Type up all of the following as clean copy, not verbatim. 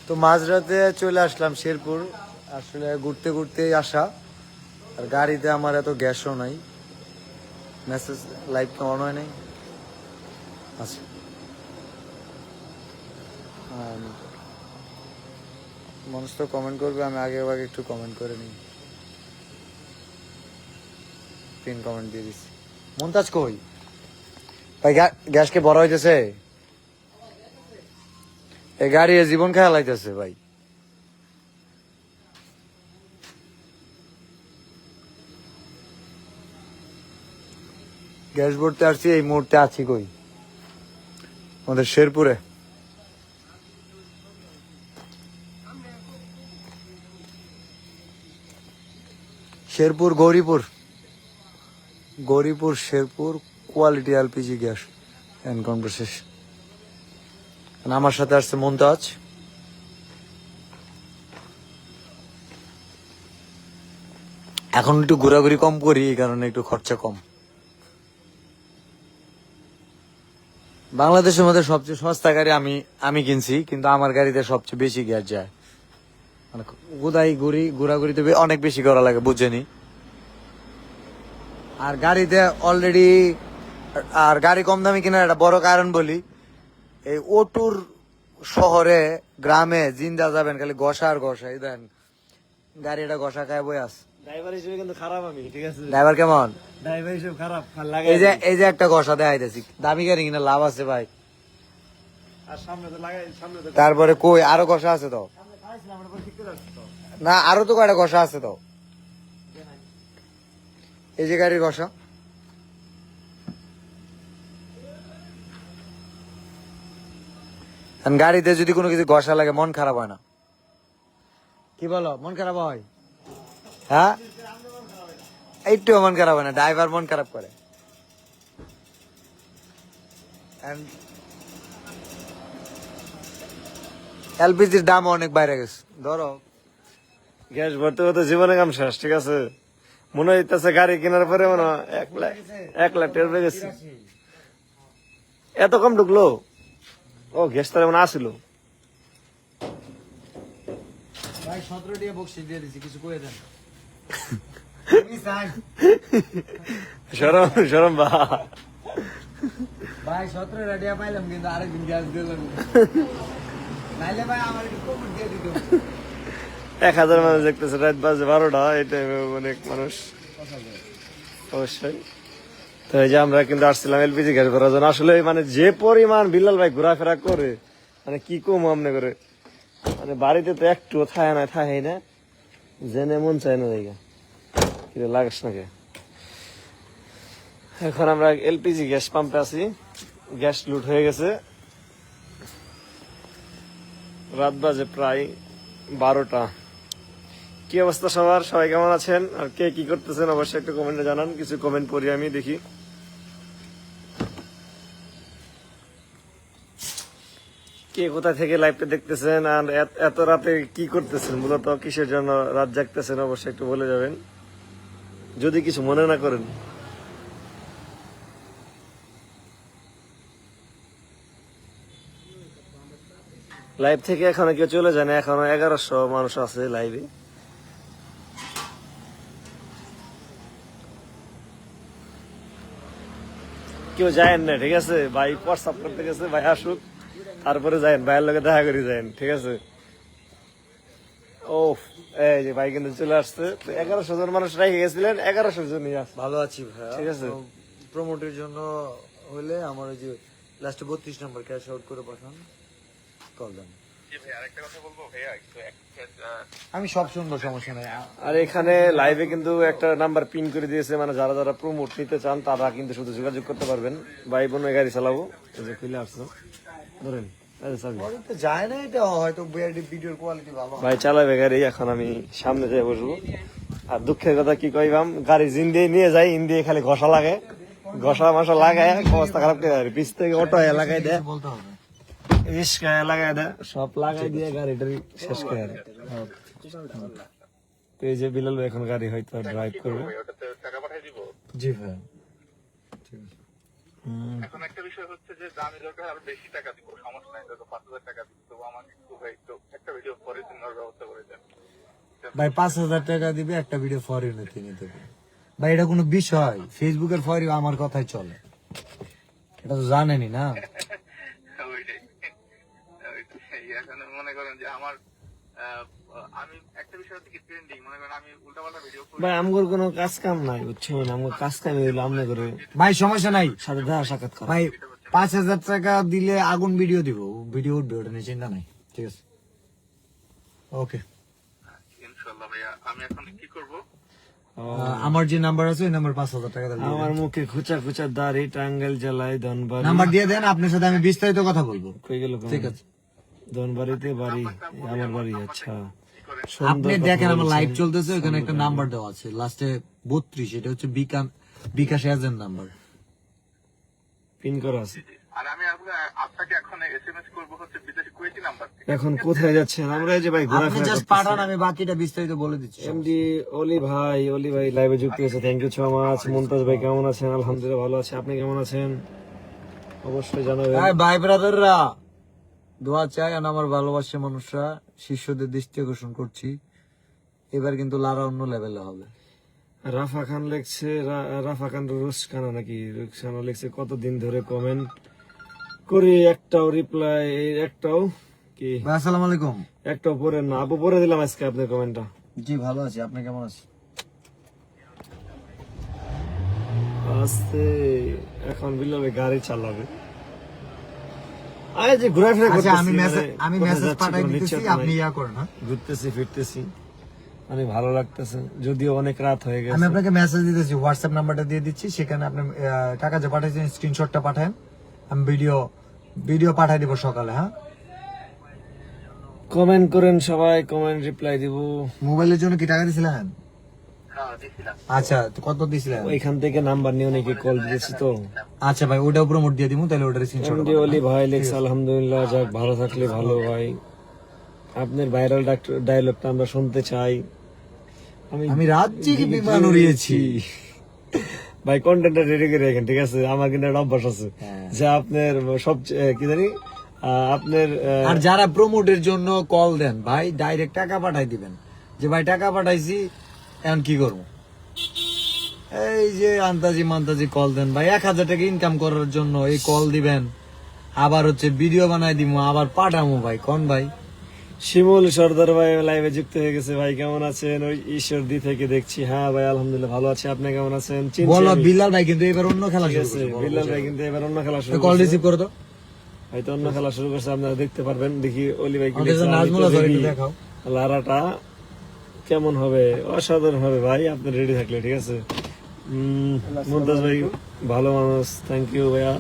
তো মাঝরাতে চলে আসলাম শেরপুর, আসলে ঘুরতে ঘুরতেই আসা। আর গাড়িতে আমার এত গ্যাসও নাই, মেসেজ লাইভটা অন হয় নাই। আচ্ছা, মানুষ তো কমেন্ট করবে, আমি আগে আগে একটু কমেন্ট করে নিই। পিন কমেন্ট দিয়ে দিচ্ছি। মন্তাজ কই ভাই? গ্যাসকে বড় হইতেছে, এই গাড়ি জীবন খেয়া লাইতেছে ভাই। গ্যাস ভরতে আসছি, এই মুহূর্তে আছি কই? আমাদের শেরপুরে। Sherpur Gouripur Sherpur quality LPG gas and conversation. আমার সাথে আসছে মন্তাজ। এখন একটু ঘোরাঘুরি কম করি, এই কারণে একটু খরচা কম। বাংলাদেশের মধ্যে সবচেয়ে সস্তা গাড়ি আমি কিনছি, কিন্তু আমার গাড়িতে সবচেয়ে বেশি গ্যাস যায়। মানে ঘোরাঘুরিতে অনেক বেশি করা লাগে, বুঝছেনি। আর গাড়িতে অলরেডি, আর গাড়ি কম দামি কিনার একটা বড় কারণ বলি, এই ওটুর শহরে গ্রামে জিন্দা যাবেন খালি ঘষা আর ঘষা। এই দেন গাড়িটা ঘষা খায় বই আস। ড্রাইভার হিসেবে কিন্তু খারাপ আমি, ঠিক আছে? ড্রাইভার কেমন? ড্রাইভার হিসেবে খারাপ। এই যে একটা ঘষা দেখাইতেছি, দামি গাড়ি কিনা লাভ আছে ভাই। আর সামনে তো লাগাই, সামনে তো তারপরে কই আরো ঘষা আছে তো? না, আরো তো কয়টা ঘষা আছে তো। এই যে গাড়ির ঘষা। গাড়িতে যদি কোনো কিছু ঘষা লাগে মন খারাপ হয় না? কি বলো, মন খারাপ হয়? হ্যাঁ, একটু মন খারাপ হয় না? ড্রাইভার মন খারাপ করে। এলপিজির দাম অনেক বাইরে গেছে। ধরো গ্যাস ভরতে ভরতে জীবনে কাম শেষ, ঠিক আছে? মনে হইতেছে গাড়ি কেনার পরে মনে হয় 1 লাখ টের পেয়ে গেছি। এত কম ঢুকলো? ও গ্যাস তার মানে আসিল। ভাই 17 টাকা বকশিশ দিয়ে দিছি, কিছু কইে দেন। শরম বা ভাই 17 টাকা পাইলাম, কিন্তু আরেকদিন গ্যাস দিলাম। নাইলে ভাই আমার একটু কম দিয়ে দিত। 1000 মানুষ দেখতেছে, রাত বাজে 12টা, এই টাইমে অনেক মানুষ অবশ্যই। তো এই যে আমরা কিন্তু আসছিলাম এলপিজি গ্যাস ভরার জন্য। আসলে মানে যে পরিমাণ বিল্লাল ভাই ঘোরাফেরা করে, মানে কি কম আমনে করে, মানে বাড়িতে তো একটু থায় না জেনে মন চায় না জায়গা কি লাগাস নাকি। এখন আমরা এলপিজি গ্যাস পাম্পে আছি, গ্যাস লুট হয়ে গেছে। রাত বাজে প্রায় 12টা। কি অবস্থা সবার? সবাই কেমন আছেন? আর কে কি করতেছেন অবশ্যই একটু কমেন্টে জানান। কিছু কমেন্ট পড়ি আমি, দেখি। কে কোথা থেকে লাইভটা দেখতেছেন আর এত রাতে কি করতেছেন, মূলত কিসের জন্য রাত জাগতেছেন অবশ্যই একটু বলে যাবেন, যদি কিছু মনে না করেন। লাইভ থেকে এখনো কেউ চলে যায় না, এখনো 1100 মানুষ আছে লাইভে। কেউ যায় না, ঠিক আছে? ভাই হোয়াটসঅ্যাপ করতে গেছে, ভাই আসুক, তারপরে যায়েন, ভাইয়ের লগে দেখা করে যায়েন, ঠিক আছে? ও এই যে ভাই কিন্তু চলে আসছে। 1100 জন মানুষ রেখে গেছিলেন, 1100 জনই আছে। ভালো আছি ভাইয়া, ঠিক আছে। প্রমোটের জন্য হলে আমার ওই যে লাস্টে 32 নম্বর ক্যাশ আউট করে পাঠান, কল দেন। আমি সব শুনবো, সমস্যা নাই। আর এখানে লাইভে কিন্তু একটা নাম্বার পিন করে দিয়েছে, মানে যারা যারা প্রমোট নিতে চান তারা কিন্তু শুধু যোগাযোগ করতে পারবেন। ভাই বোন গাড়ি চালাবো, এই যে খুলে আসছো, ধরেন যায় না, এটা হয়তো ভিডিওর কোয়ালিটি ভালো। ভাই চালাবে গাড়ি। এখন আমি সামনে যাই বসবো। আর দুঃখের কথা কি কইবাম, গাড়ি জিন দিয়ে নিয়ে যাই, ইন দিয়ে খালি ঘষা লাগে, ঘষা মশা লাগায় অবস্থা খারাপ করে। পিছ থেকে অটো লাগাই দেয়, বলতে হবে, রিস্কায় লাগাই দেয়, সব লাগাই দিয়ে গাড়িটারি শেষ করে দেয়। তো এই যে বিলাল ভাই এখন গাড়ি হয়তো ড্রাইভ করবে। জি ভাই। এখন একটা বিষয় হচ্ছে যে দামি দরকার আরো বেশি টাকা দিব, সমস্যা নাই, তো 5,000 টাকা দিব, তো আমাকে একটু ভাই একটু একটা ভিডিও পরে নেওয়ার ব্যবস্থা করে দেন। ভাই 5,000 টাকা দিবে, একটা ভিডিও ফরিন নিতে হবে। ভাই এটা কোনো বিষয়? ফেসবুকের ফরি আমার কথাই চলে, এটা তো জানেনি না। ওইটাই ওইটাই। এখন মনে করেন যে আমার আমি একটা বিষয় হচ্ছে কি ট্রেন্ডিং, মনে করেন আমি উল্টাপাল্টা ভিডিও করি। ভাই আমগোর কোনো কাজ কাম নাই বুঝছেন, আমগোর কাজ কাম হইলো আমনে করে ভাই সমস্যা নাই সাথে দেখা সাক্ষাৎ করা। ভাই, 5,000 টাকা দিলে আগুন ভিডিও দিব, ভিডিও উঠবে, ওটা নিয়ে চিন্তা নাই। ঠিক আছে, ওকে। ইনশাআল্লাহ ভাইয়া, আমি এখন কি করব? আমার যে নাম্বার আছে ওই নাম্বার 5,000 টাকা দিলে আমার মুখে খুচা খুচা দাড়ি, টাঙ্গাইল জেলায় ধনবাড়ি। নাম্বার দিয়ে দেন, আপনার সাথে আমি বিস্তারিত কথা বলবো। কই গেল? ঠিক আছে, ধনবাড়িতে বাড়ি, আমার বাড়ি। আচ্ছা আপনি দেখেন আমার লাইভ চলতেছে, ওখানে একটা নাম্বার দেওয়া আছে লাস্টে 32, এটা হচ্ছে বিকাশ এজেন্ট নাম্বার। পিন করা আছে। আর আমি আপনাকে এখন এসএমএস করব হচ্ছে বিদেশি কুয়েতি নাম্বার থেকে। এখন কোথায় যাচ্ছেন? আমরা এই যে ভাই আপনি ঘোরাফেরা জাস্ট পাঠান, আমি বাকিটা বিস্তারিত বলে দিচ্ছি। এমডি অলি ভাই লাইভে যুক্ত হয়েছে, thank you so much. Mumtaz ভাই কেমন আছেন? আলহামদুলিল্লাহ ভালো আছে, আপনি কেমন আছেন অবশ্যই জানাবেন। ভাই ব্রাদাররা দোয়া চাই, আর আমার ভালোবাসা মানুষরা, শিষ্যদের দৃষ্টি আকর্ষণ করছি, এবার কিন্তু লারা অন্য লেভেলে হবে। রাফা খান লিখছে, রাফা খান রুসখানা নাকি রুসখানা লিখছে, কতদিন ধরে কমেন্ট করি একটাও রিপ্লাই, একটাও কি ভাই আসসালামু আলাইকুম। একটাও পরে না। আপু পরে দিলাম আজকে আপনার কমেন্টটা। জি ভালো আছি, আপনি কেমন আছেন? আস্তে এখন বিল্লাল ভাই গাড়ি চালাবে। আরে যে ঘোরাফেরা আচ্ছা, করতেছি, আমি কোথায় মেসেজ যাচ্ছি পাঠাই কোনো দিতেছি, নিশ্চয়তা নাই। আপনি ইয়া করেন। হ্যাঁ, ঘুরতেছি ফিরতেছি, অনেক ভালো লাগতেছে, যদিও অনেক রাত হয়ে আমি গেছে। আপনাকে মেসেজ দিতেছি, হোয়াটসঅ্যাপ নাম্বারটা দিয়ে দিচ্ছি, সেখানে আপনি টাকা যে পাঠাইছেন স্ক্রিনশটটা পাঠান, আমি ভিডিও পাঠাই দিব সকালে। হ্যাঁ, কমেন্ট করেন সবাই, কমেন্ট রিপ্লাই দিব। মোবাইলের জন্য কি টাকা দিছিলেন? হ্যাঁ দিছিলাম। আচ্ছা, তো কত দিছিলেন? ওইখান থেকে নাম্বার নিয়ে অনেকে কল দিয়েছি তো। আচ্ছা ভাই, ওটা প্রমোট দিয়ে দিব, তাহলে ওটার স্ক্রিনশট। এমডি অলি ভাই লেখছে আলহামদুলিল্লাহ, যাক ভালো থাকলে ভালো ভাই। আপনার ভাইরাল ডায়লগটা আমরা শুনতে চাই। আমি রাজ্যে কি বিমান উড়িয়েছি। ভাই কন্টেন্টটা রেডি করে রাখেন, ঠিক আছে? আমার কিন্তু একটা অভ্যাস আছে হ্যাঁ। যে আপনার সবচেয়ে কি জানি আপনার আর যারা প্রমোটের জন্য কল দেন ভাই, ডাইরেক্ট টাকা পাঠাই দিবেন, যে ভাই টাকা পাঠাইছি, এখন কি করবো? এই যে আন্তাজি মান্তাজি কল দেন ভাই, 1,000 টাকা ইনকাম করার জন্য এই কল দিবেন, আবার হচ্ছে ভিডিও বানাই দিব, আবার পাঠামো ভাই, কোন ভাই? শিমুল সর্দার ভাই লাইভে যুক্ত হয়ে গেছে। ভাই কেমন আছেন? ওই ঈশ্বরদী থেকে দেখছি। হ্যাঁ ভাই আলহামদুলিল্লাহ ভালো আছে, আপনি কেমন আছেন? চিনছি বলো আমি। বিল্লাল ভাই কিন্তু এবার অন্য খেলা ঠিক শুরু আছে, করছে, বিল্লাল ভাই কিন্তু এবার অন্য খেলা শুরু কল করছে। রিসিভ করো তো। হয়তো অন্য খেলা শুরু করছে, আপনারা দেখতে পারবেন। দেখি অলি ভাই কি আমাদের লিখছে। যে আমি নাজমুল তো আছে, ready। একটু দেখাও। লারাটা কেমন হবে? অসাধারণ হবে ভাই, আপনি রেডি থাকলে। ঠিক আছে, মুমতাজ ভাই ভালো মানুষ, থ্যাংক ইউ ভাইয়া।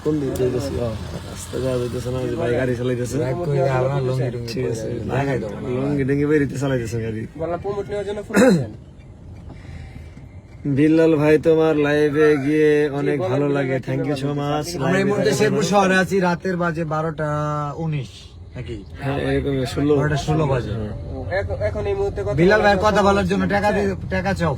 কোন দিক যাইতেছি? রাস্তা যাওয়া যাইতেছে না, ওই যে ভাই গাড়ি চালাইতেছে। এক করে যাও না, লুঙ্গি টুঙ্গি ঠিক পরে আছে, দেখাই দাও না। লঙ্গি ডেঙ্গি বেরিতে চালাইতেছে গাড়ি। বিল্লাল ভাই তোমার লাইভে গিয়ে অনেক ভালো লাগে, থ্যাংক ইউ সো মাচ। আমরা এই মুহূর্তে শেরপুর শহরে আছি, রাতের বাজে 12:19 নাকি হ্যাঁ এরকম 16 12:16 বাজে। বিলাল ভাইয়ের কথা বলার জন্য টাকা চাও,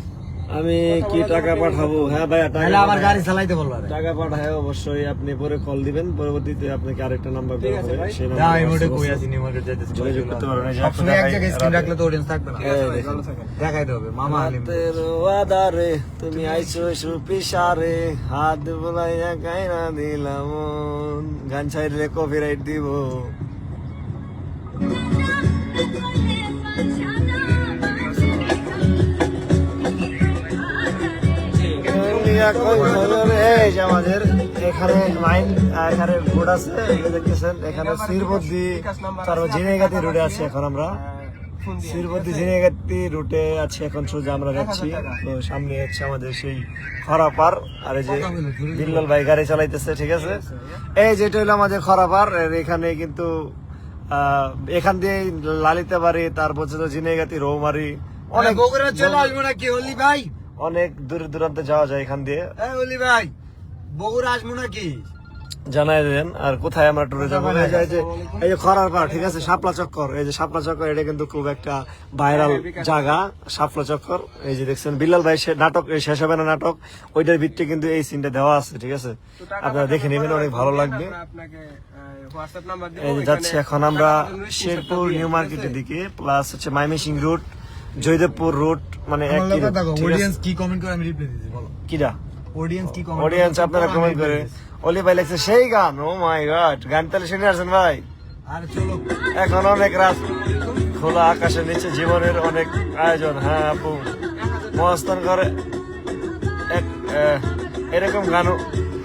আমি কি টাকা পাঠাবো? হ্যাঁ ভাইয়া তাহলে টাকা আমার গাড়ি চালাইতে বলবো। টাকা পাঠায় অবশ্যই, আপনি পরে কল দিবেন, পরবর্তীতে আপনাকে আরেকটা নাম্বার দেওয়া হবে, সেই না নাম্বারে এই মুহূর্তে কই আছি, নিউ মার্কেট যাইতেছি, যোগাযোগ করতে পারবেন। এই যে সবসময় এক জায়গায় স্ক্রিন রাখলে তো অডিয়েন্স থাকবে না, এই দেখেন। দেখাইতে হবে। মামা আলিম রাতের ওয়াদারে তুমি আইছো সুপিসারে, হাত বুলাইয়া গাইনা দিলাম মন। গান ছাইলে কপিরাইট দিব। এই যে আমাদের এখানে মাইন, এখানে বোর্ড আছে, এগুলো দেখতেছেন। এখানে শ্রীবদ্দি, তারপর ঝিনাইগাতি রুটে আছি এখন আমরা। শ্রীবদ্দি ঝিনাইগাতি রুটে আছি এখন, সোজা আমরা যাচ্ছি। তো সামনে হচ্ছে আমাদের সেই খরাপার, আর এই যে বিল্লাল ভাই গাড়ি চালাইতেছে। ঠিক আছে, এই যেটা হলো আমাদের খরাপার। এখানে কিন্তু এখান দিয়ে লালিতে বাড়ি, তারপর হচ্ছে ঝিনাইগাতি রৌমারি, অনেক বগুড়া চলে আসবো নাকি অলি ভাই? অনেক দূর দূরান্তে যাওয়া যায় এখান দিয়ে। এই অলি ভাই, বগুড়া আসবো নাকি? জানাই দেন। আর কোথায় আমরা ট্যুরে যাবো, এই যে খরার পাড়, ঠিক আছে, শাপলা চক্কর, এই যে শাপলা চক্কর, এটা কিন্তু খুব একটা ভাইরাল জায়গা, শাপলা চক্কর। এই যে দেখছেন বিল্লাল ভাই নাটক শেষ হবে না নাটক, ওইটার ভিত্তি কিন্তু এই সিনটা দেওয়া আছে, ঠিক আছে, আপনারা দেখে নেবেন, অনেক ভালো লাগবে। এই যে যাচ্ছি এখন আমরা শেরপুর নিউ মার্কেটের দিকে, প্লাস হচ্ছে মাইমিসিং রুট, জয়দেবপুর রুট, মানে একই route, ঠিক আছে? অডিয়েন্স কি কমেন্ট করে আমি রিপ্লাই দিতেছি বলো। কিরা অডিয়েন্স কি কমেন্ট অডিয়েন্স আপনারা কমেন্ট করে, অলি ভাই লেখছে সেই গান, ও মাই গড, গান তাহলে শুনে আসছেন ভাই? আর চলো এখন অনেক রাত, খোলা আকাশের নিচে জীবনের অনেক আয়োজন। হ্যাঁ আপু, মহাস্থান করে এরকম গানও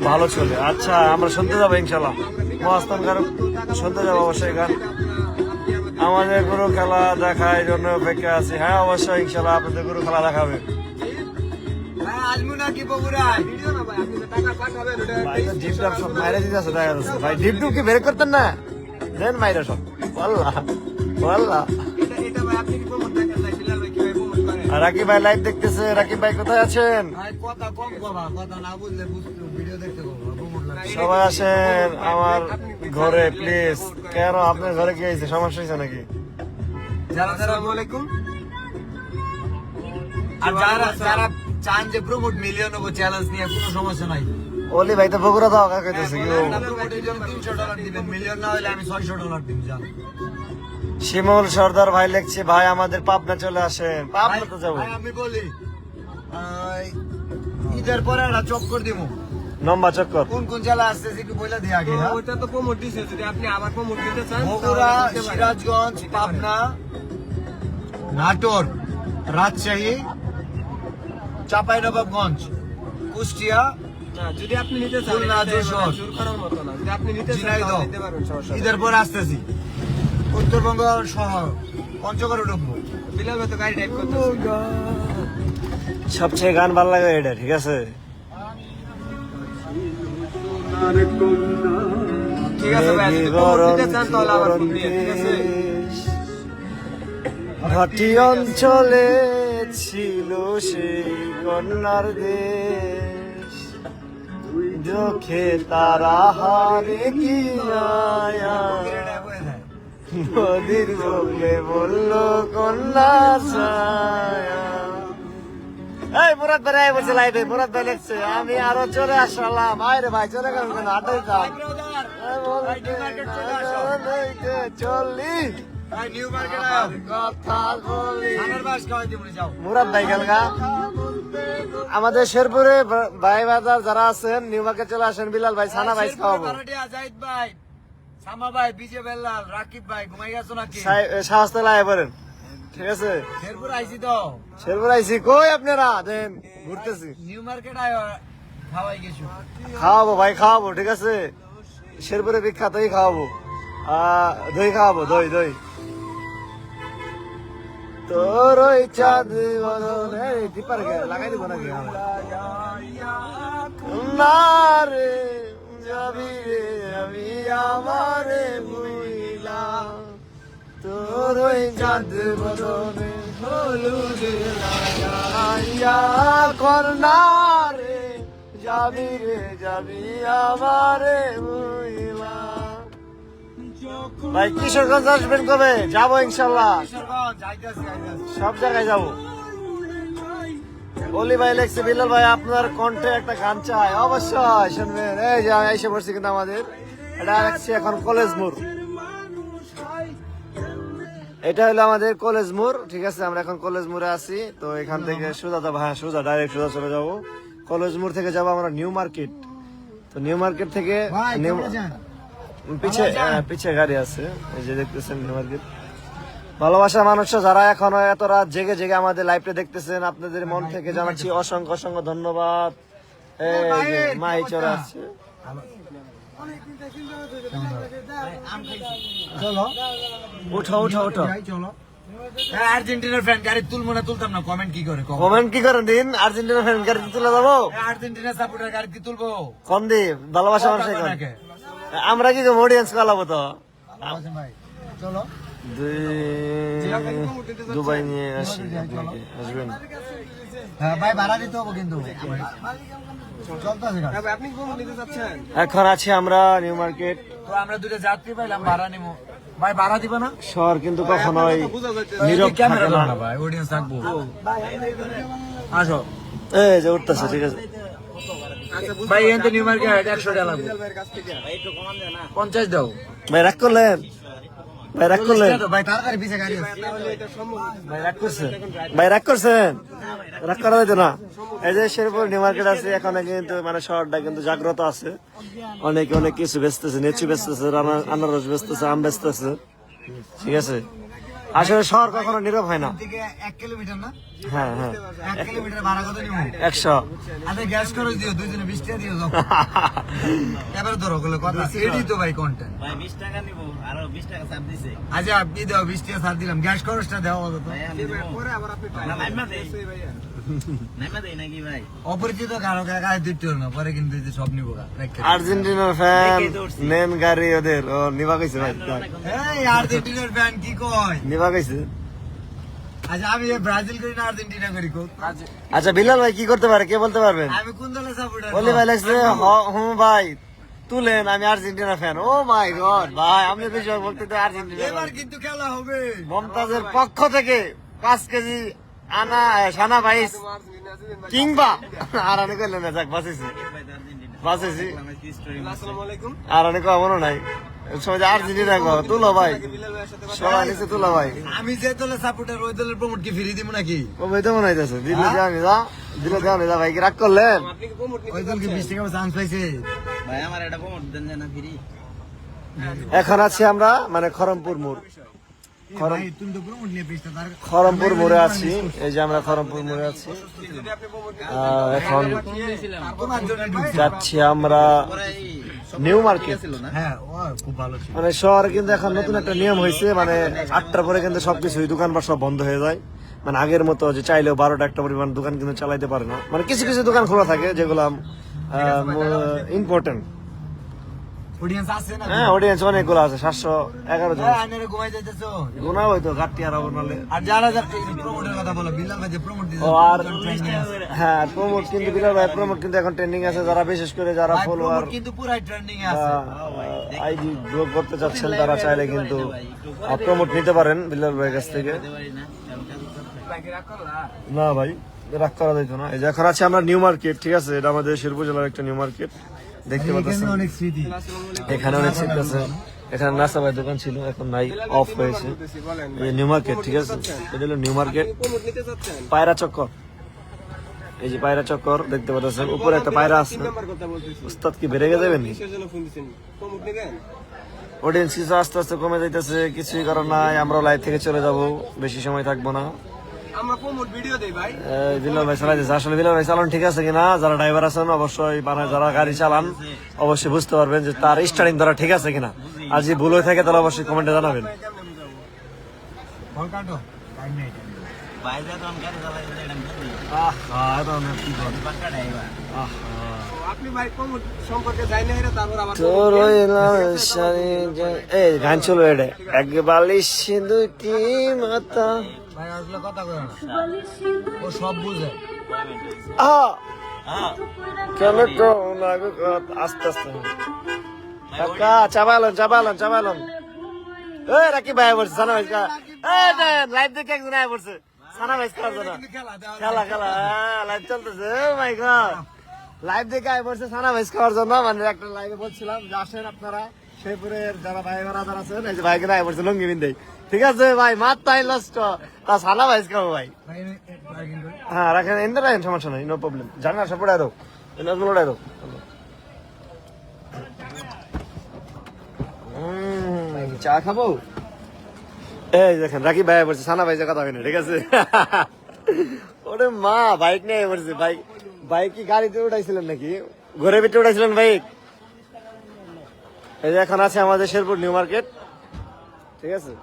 ভালো চলে। আচ্ছা আমরা শুনতে যাবো ইনশাল্লাহ, মহাস্থান গান শুনতে যাবো অবশ্যই গান। আমাদের গুরু খেলা দেখার জন্য অপেক্ষা আছি। হ্যাঁ অবশ্যই ইনশাল্লাহ আপনাদের গুরু খেলা দেখাবে। ভাই তো ডিপ ডাব সব মাইরে দিতে আছে, দেখা যাচ্ছে ভাই, ডিপ ডুব কি বের করতেন না, দেন মাইরা সব, ওয়াল্লাহ ওয়াল্লাহ। আর রাকিব ভাই লাইভ দেখতেছে, রাকিব ভাই কোথায় আছেন? কথা কম কবা, কথা না বুঝলে ভিডিও দেখতে বলবো। সবাই আসেন আমার ঘরে প্লিজ। কেন আপনার ঘরে কি হয়েছে, সমস্যা হয়েছে নাকি? যারা যারা ওয়ালাইকুম, আর যারা যারা চান যে প্রমোট মিলিয়ন হবো চ্যালেঞ্জ নিয়ে, কোনো সমস্যা নাই। অলি ভাই তো বগুড়া দাও কাকাইতেছে কি? $300 দিবেন, মিলিয়ন না হলে আমি $600 দিব। জান শিমুল সর্দার ভাই লিখছে, ভাই আমাদের পাবনা চলে আসেন। পাবনা তো যাবো, ভাই আমি বলি ঈদের পরে একটা চক্কর দিব। লম্বা চক্কর কোন কোন জেলা আসছে একটু বলে দিই আগে। হ্যাঁ? ওইটা তো প্রমোট দিছে, যদি আপনি আবার প্রমোট দিতে চান বগুড়া, সিরাজগঞ্জ, পাবনা, নাটোর, রাজশাহী, চাঁপাইনবাবগঞ্জ, কুষ্টিয়া, না, যদি আপনি নিতে চান খুলনা, যশোর, জোর করার মতো না, যদি আপনি নিতে চান ঝিনাইদহ। তাহলে নিতে পারবেন, সমস্যা নেই। ঈদের পরে আসতেছি উত্তরবঙ্গ সহ পঞ্চগড়ে ঢুকবো। বিলাল ভাই তো গাড়ি ড্রাইভ করতেছে। সবচেয়ে গান ভালো লাগে এটা, ঠিক আছে? ঠিক আছে ভাই, যদি প্রমোট দিতে চান তাহলে আবার ফোন দিয়ে, ঠিক আছে? ভাটি অঞ্চলে ছিল সেই কন্যার দেশ, চোখে তারা হারে কি আয়া, নদীর বলে বললো কন্যা ছায়া। এই মুরাদ ভাই বলছে লাইভে, মুরাদ ভাই লিখছে আমি আরো চলে আসলাম। আরে ভাই চলে গেল কেন, আটাই কাম চল্লি নিউ মার্কেট কথা বলি। যাও। মুরাদ ভাই গেলগা। আমাদের শেরপুরে ভাই বাজার যারা আছেন, নিউ মার্কেট চলে আসেন, বিলাল ভাই ছানা ভাই খাওয়াবো। জাহিদ ভাই, সামা ভাই, বিজে বেল্লাল, রাকিব ভাই, ঘুমাই গেছো নাকি? সাহস তো লাই বলেন, ঠিক আছে? শেরপুর আইছি তো, শেরপুর আইসি, কই আপনারা? দেন ঘুরতেছি, নিউ মার্কেট আয় খাওয়াই গেছো। খাওয়াবো ভাই, খাওয়াবো, ঠিক আছে? শেরপুরে বিখ্যাতই খাওয়াবো, দই খাওয়াবো, দই দই। তোর ওই চাঁদ টিপার লাগাই দিব নাকি? না রে যাবি রে আমি আমারে বুইলাম, তোর ওই চাঁদ বদনে হলুদ লাগাইয়া কন্যা রে যাবি রে যাবি আমারে বুইলাম। ভাই কিশোরগঞ্জ আসবেন কবে? যাবো ইনশাল্লাহ, সব জায়গায় যাবো। অলি ভাই লেখছে, বিলাল ভাই আপনার কণ্ঠে একটা গান চাই। অবশ্যই শুনবেন। এই যে এসে পড়ছি কিন্তু আমাদের এটা রাখছি এখন কলেজ মোড়, এটা হলো আমাদের কলেজ মোড়, ঠিক আছে? আমরা এখন কলেজ মোড়ে আছি। তো এখান থেকে সোজা যাবো, হ্যাঁ সোজা ডাইরেক্ট সোজা চলে যাবো। কলেজ মোড় থেকে যাবো আমরা নিউ মার্কেট। তো নিউ মার্কেট থেকে পিছে গাড়ি আছে, এই যে দেখতেছেন নিউ মার্কেট। ভালোবাসা মানুষরা যারা এখনো এত রাত জেগে জেগে আমাদের লাইভটা দেখতেছেন, আপনাদের মন থেকে জানাচ্ছি অসংখ্য অসংখ্য ধন্যবাদ। এই যে মাই চলে আসছে, চলো উঠো উঠো উঠো। চলো। আর্জেন্টিনার ফ্যান গাড়ি তুলবো না, তুলতাম না, কমেন্ট কি করে? কমেন্ট কি করেন দিন? আর্জেন্টিনা ফ্যান গাড়ি তুলে যাবো, আর্জেন্টিনা সাপোর্টার গাড়ি কি তুলবো? কোন দিন ভালোবাসা মানুষের কোন? আমরা কি অডিয়েন্স কালাবো তো? ভাই চলো দুবাই নিয়ে আসি, আপনাকে আসবেন? হ্যাঁ ভাই ভাড়া দিতে হবে কিন্তু চলতেছে গাড়ি। ভাই আপনি কোন নিতে যাচ্ছেন? এখন আছি আমরা নিউ মার্কেট। তো আমরা দুটো যাত্রী পাইলাম, ভাড়া নিবো। ভাই ভাড়া দিবা না? শহর কিন্তু কখনোই বুঝা যাচ্ছে নীরব ক্যামেরা থাকে না। না ভাই, অডিয়েন্স থাকবো। আসো এই যে উঠতেছে, ঠিক আছে। ভাই এখান নিউ মার্কেট 100 টাকা লাগবে। ভাইয়ের কাছ থেকে 50 দাও ভাই রাগ করলেন? ভাই রাগ করলেন? ভাই তাড়াতাড়ি পিছে গাড়ি আছে। তাহলে এটা সম্ভব না। ভাই রাগ করছেন? ভাই রাগ করছেন? রাগ করা হইতো না। এই যে শেরপুর নিউ মার্কেট আছে, এখানে কিন্তু মানে শহরটা কিন্তু জাগ্রত আছে। অনেকে অনেক কিছু বেচতেছে, নেচু বেচতেছে, আনারস বেচতেছে, আম বেচতেছে, ঠিক আছে। আসলে শহর কখনো নীরব হয় না। থেকে 1 কিলোমিটার না? হ্যাঁ হ্যাঁ, 1 কিলোমিটার ভাড়া কত নিবো? 100। আচ্ছা গ্যাস খরচ দিও, দুইজনে 20 টাকা দিও যাও। এবারে ধরো গুলো কথা, এডি তো ভাই কন্টেন্ট। ভাই 20 টাকা নিব, আরো 20 টাকা ছাড় দিছে। আচ্ছা আপনি দাও 20 টাকা ছাড় দিলাম, গ্যাস খরচটা দাও তো। পরে আবার আপনি না, নাইমা দেই। এই ভাইয়া নাইমা দেই নাকি ভাই? অপরিচিত কারো গায়ে দিতে হবে না, পরে কিন্তু এই যে সব নিবো গা। আর্জেন্টিনার ফ্যান নেন গাড়ি ওদের, ও নিবা কইছে ভাই, এই আর্জেন্টিনার ব্যান্ড কি কয়? নিবা কইছে। আচ্ছা আমি এই ব্রাজিল করি না আর্জেন্টিনা করি কো? আচ্ছা বিলাল ভাই কি করতে পারে, কে বলতে পারবেন? আমি কোন দলের সাপোর্টার? বলি ভাই লাগছে হুম ভাই তুলেন, আমি আর্জেন্টিনা ফ্যান। ও মাই গড ভাই, আপনি বিষয় বলতে তো আর্জেন্টিনা। এবার কিন্তু খেলা হবে। মমতাজের পক্ষ থেকে 5 কেজি আনা সানা ভাইস কিংবা আর অনেক কইলেন না, যাক বাঁচেছি বাঁচেছি। আসসালামু আলাইকুম। আর অনেক মনে নাই সবাই যে আর্জেন্টিনা গো তুলো ভাই, বিলাল ভাইয়ের সাথে সবাই নিচে তুলো ভাই। আমি যে দলের সাপোর্টার ওই দলের প্রমোট কি ফ্রি দিব নাকি? ও ভাই তো মনে হইতেছে দিলে দেওয়ানি যা, দিলে দেওয়ানি যা ভাই, কি রাগ করলেন? আপনি কি প্রমোট ওই নিতে দলকে 20 টাকা চান্স পাইছে। ভাই আমার এটা প্রমোট দেন না ফ্রি। এখন আছি আমরা মানে খরমপুর মোড়, ভাই তুমি তো প্রমোট নিয়ে পেছটা তার খরমপুর মোড়ে আছি। এই যে আমরা খরমপুর মোড়ে আছি। যদি আপনি প্রমোট এখন তোমার জন্য ঢুকছি। যাচ্ছি আমরা নিউ মার্কেট। হ্যাঁ ও খুব ভালো ছিল। মানে শহরে কিন্তু এখন নতুন একটা নিয়ম হয়েছে, মানে 8টার পরে কিন্তু সবকিছু দোকানপাট সব বন্ধ হয়ে যায়। মানে আগের মতো যে চাইলেও 12টা একটা পরিমাণ দোকান কিন্তু চালাইতে পারে না। মানে কিছু কিছু দোকান খোলা থাকে যেগুলো ইম্পর্টেন্ট। অডিয়েন্স আছে না? হ্যাঁ অডিয়েন্স অনেকগুলো আছে, 711 জন। আইনারে ঘুমাই যাইতেছো? গুণা হয়তো ঘাটতি আর হবে নাহলে। আর যারা যারা প্রমোটের কথা বলো, বিল্লাল ভাই যে প্রমোট দিছে। ও আর হ্যাঁ প্রমোট কিন্তু বিলাল ভাই প্রমোট কিন্তু এখন ট্রেন্ডিং আছে, যারা বিশেষ করে যারা ফলোয়ার কিন্তু পুরাই ট্রেন্ডিং এ আছে। আইডি গ্রো করতে চাচ্ছেন তারা চাইলে কিন্তু প্রমোট নিতে পারেন বিলাল ভাইয়ের কাছ থেকে। না ভাই রাগ করা যাইতো না। এই যে এখন আছে আমরা নিউ মার্কেট, ঠিক আছে, এটা আমাদের শেরপুর জেলার একটা নিউ মার্কেট দেখতে পাচ্ছেন। এখানে অনেক স্মৃতি। এখানে অনেক সিট আছে, এখানে নাস্তা ভাই দোকান ছিল, এখন নাই, অফ হয়েছে। এই নিউ মার্কেট, ঠিক আছে, এটা হলো নিউ মার্কেট প্রমোট নিতে যাচ্ছেন। পায়রা চক্কর। এই যে পায়রা চক্কর দেখতে পাচ্ছেন, উপরে একটা পায়রা আছে। নাম্বার কথা বলতেছি। উস্তাদ কি বেড়ে যাবেন? কিসের জন্য ফোন দিছেন? প্রমোট নেবেন? অডিয়েন্স কিছু আস্তে আস্তে কমে যাইতেছে, কিছুই কারণ নাই, আমরা লাইভ থেকে চলে যাব, বেশি সময় থাকবো না। আমরা প্রমোট ভিডিও দেই ভাই। বিলাল ভাই চালাইতেছে, আসলে বিলাল ভাই চালান ঠিক আছে কিনা, যারা ড্রাইভার আছেন অবশ্যই, মানে যারা গাড়ি চালান অবশ্যই বুঝতে পারবেন যে তার স্টারিং ধরা ঠিক আছে কিনা। আর যদি ভুল হয়ে থাকে তাহলে অবশ্যই কমেন্টে জানাবেন। বল কাটো টাইম নেই। ভাই যা তো আমি গাড়ি চালাই এটা আমি বুঝি। পাক্কা ড্রাইভার। আপনি ভাই প্রমোট সম্পর্কে জানেন না, তারপর আবার তোর ওই শাড়ি এই গান চলো, এটা এক বালিশ দুটি মাথা। ভাই আসলে কথা কয় না, ও সব বুঝে। কেন তো লাগু আস্তে আস্তে কাকা চাবালন চাবালন চাবালন। এই রাকি ভাই বলছে সানা ভাই, এই লাইভ দেখে একজন আয় পড়ছে সানা ভাই করার জন্য। খেলা খেলা লাইভ চলতেছে, ও মাই গড, লাইভ দেখে আয় পড়ছে সানা ভাই খাওয়ার জন্য। মানে একটা লাইভে বলছিলাম যে আসেন আপনারা শেরপুরের যারা ভাই বারাদার আছেন, এই যে ভাইকে আয় পড়ছে লুঙ্গি বিন্দে, ঠিক আছে ভাই, মাত তাই লস্ট তা সানা ভাই খাবো ভাই। হ্যাঁ রাখেন, এনে রাখেন, সমস্যা নাই, নো প্রবলেম। জানা সব উড়াই দাও, উড়াই দাও। চা খাবো? এই দেখেন রাকি ভাই বলছে সানা ভাই কথা হয় না, ঠিক আছে। ওরে মা বাইক নিয়ে বলছে, বাইক বাইক কি গাড়িতে উঠাইছিলেন নাকি, ঘরে ভিতরে উঠাইছিলেন বাইক? এই যে এখন আছে আমাদের শেরপুর নিউ মার্কেট, ঠিক আছে,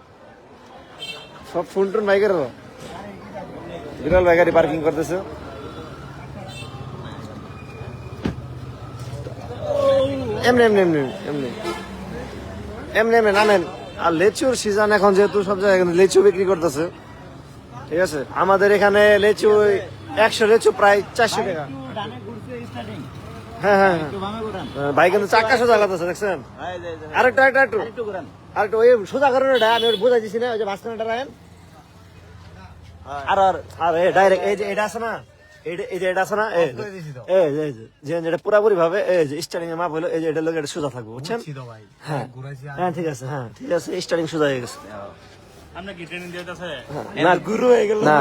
সব ফোন টোন বাইকের বিরল ভাই গাড়ি পার্কিং করতেছে। এমনি এমনি এমনি এমনি এমনি এমনি নামেন। আর লেচুর সিজন এখন, যেহেতু সব জায়গায় লিচু বিক্রি করতেছে, ঠিক আছে, আমাদের এখানে লিচু 100 রেচু প্রায় 400 টাকা। একটু ডানে ঘুরছে স্টার্টিং হ্যাঁ হ্যাঁ একটু বামে ঘুরান ভাই কিন্তু চাকা সোজা লাগতেছে দেখছেন আরেকটু একটু ঘুরান আরেকটু ওই সোজা করেন ওটা আমি ওর বোঝাই দিছি না ওই যে মাঝখানেটা রাখেন আর ডাইরেক্ট এই যে এটা আছে না এই যে এটা আছে না যেটা পুরাপুরি ভাবে এই যে স্টার্টিং এর মাপ হলো এই যে এটা লোক এটা সোজা থাকবে বুঝছেন হ্যাঁ হ্যাঁ ঠিক আছে স্টার্টিং সোজা হয়ে গেছে আমরা কি ট্রেনিং দিতেছে না গুরু হয়ে গেল না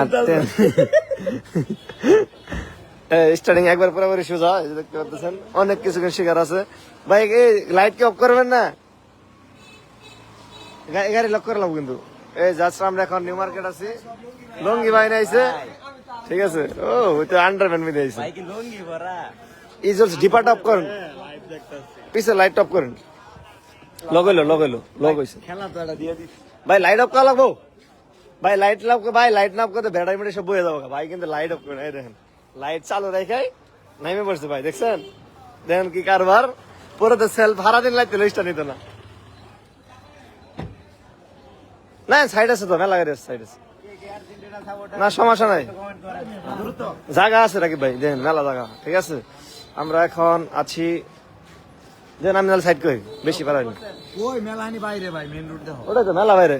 স্টার্টিং একবার পুরোপুরি সোজা এই যে দেখতে পাচ্ছেন অনেক কিছু শিকার আছে ভাই এই লাইট কি অফ করবেন না গাড়ি লক করে লাভ কিন্তু এই যাচ্ছি আমরা এখন নিউ মার্কেট আছি লঙ্গি ভাই নাইছে ঠিক আছে ও ওই তো আন্ডারম্যান মিলে আইছে ভাই কি লঙ্গি ভরা ইজলস ডিপার্ট অফ করেন পিছে লাইট অফ করেন লগ হইছে খেলা তো এটা দিয়ে দিছি ভাই লাইট অফ করা লাগবো ভাই লাইট না অফ করতে ভেড়াই মেটে সব বয়ে যাবো ভাই কিন্তু লাইট অফ করেন এই দেখেন লাইট চালু রেখাই নাইমে পড়ছে ভাই দেখছেন দেখেন কি কারবার পরে তো সেলফ হারা দিন লাইট লিস্টটা নিত না না সাইড আছে তো মেলা গাড়ি আছে সাইড আছে না সমস্যা নাই জায়গা আছে নাকি ভাই দেখেন মেলা জায়গা ঠিক আছে আমরা এখন আছি দেন আমি সাইড করি বেশি পারাইনি ওই মেলাহানি বাইরে ভাই মেন রোড দেখো ওটা তো মেলা বাইরে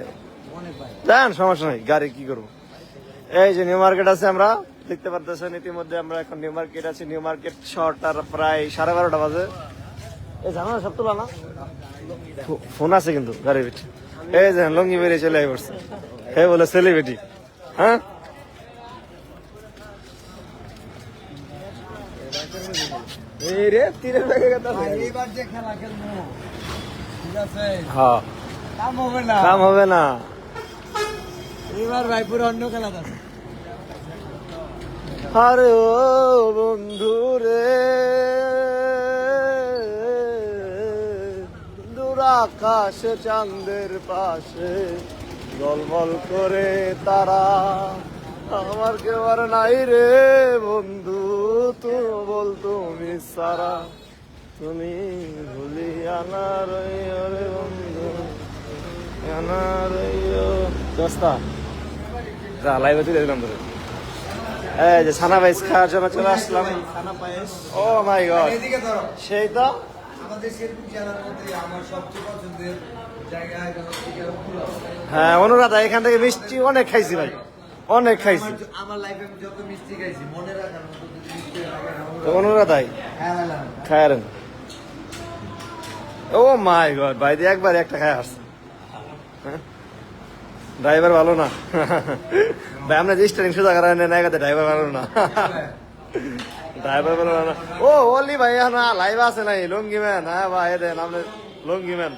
অনেক বাইরে যান সমস্যা নাই গাড়ি কি করবো এই যে নিউ মার্কেট আছে আমরা দেখতে পারতেছেন ইতিমধ্যে আমরা এখন নিউ মার্কেট আছি নিউ মার্কেট শহরটার প্রায় 12:30 বাজে এই জানো সব তোলা না ফোন আছে কিন্তু গাড়ির ভিতরে এই যে লঙ্গি বেরিয়ে চলে আই পড়ছে এই বলে সেলিব্রিটি হ্যাঁ এই রে তীরের ব্যাগে কথা এইবার যে খেলা খেলবো ঠিক আছে হ্যাঁ কাম হবে না কাম হবে না এবার ভাই পুরো অন্য খেলা আছে আরে ও বন্ধু রে দূর আকাশে চাঁদের পাশে জলমল করে তারা আমার কেউ আর নাই রে বন্ধু তুমি বল তুমি সারা তুমি ভুলি আনার রে বন্ধু আনার দোস্তা যা লাইভে তুলে দিলাম ধরে এই যে ছানা পায়েস খাওয়ার জন্য চলে আসলাম ও মাই গড এদিকে ধরো সেই তো আমাদের শেরপুর জেলার মধ্যে আমার সবচেয়ে পছন্দের জায়গা এটা হচ্ছে হ্যাঁ অনুরাধা এখান থেকে মিষ্টি অনেক খাইছি ভাই অনেক খাইছি আমার লাইফে আমি যত মিষ্টি খাইছি মনে রাখার মতো যদি মিষ্টি লাগে না তো অনুরাধাই হ্যাঁ হ্যাঁ খায়ারেন ও মাই গড ভাই দিয়ে একবার একটা খায় আসছে ড্রাইভার ভালো না ভাই আমরা যে স্টারিং সোজা করা নেন একাতে ড্রাইভার ভালো না ড্রাইভার ভালো না ও ওলি ভাই এখন লাইভ আছে নাই লঙ্গি ম্যান হ্যাঁ ভাই দেন আপনি লঙ্গি ম্যান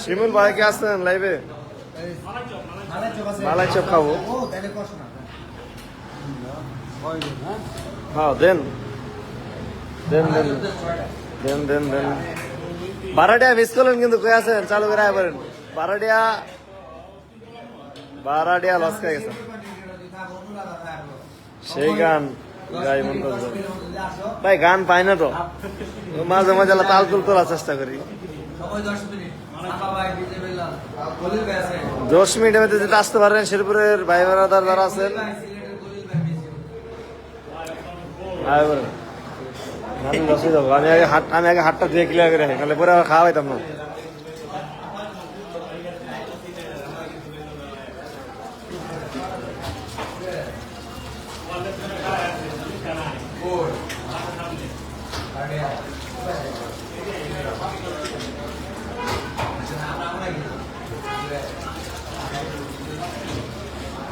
শিমুল ভাই কে আসছেন লাইভে মালাই চপ খাবো ও তাহলে কষ্ট না হ্যাঁ দেন দেন দেন দেন দেন দেন বারাডিয়া মিস করলেন কিন্তু কই আছেন চালু করে আয় পারেন বারাডিয়া লস খাই গেছে সেই গান গাই মন্তব্য ভাই গান পাই না তো মাঝে মাঝে তাল তুল তোলার চেষ্টা করি সময় 10 মিনিট ভাই ডিজে বেলা গলির ভাই আছে 10 মিনিটের মধ্যে যেটা আসতে পারেন শেরপুরের ভাই বেড়াদার যারা আছেন সিলেটের গলির ভাই মিশে আয় পারেন আমি দশে যাবো আমি আগে হাতটা ধুয়ে ক্লিয়ার করে রাখি নাহলে পরে আবার খাওয়া পাইতাম না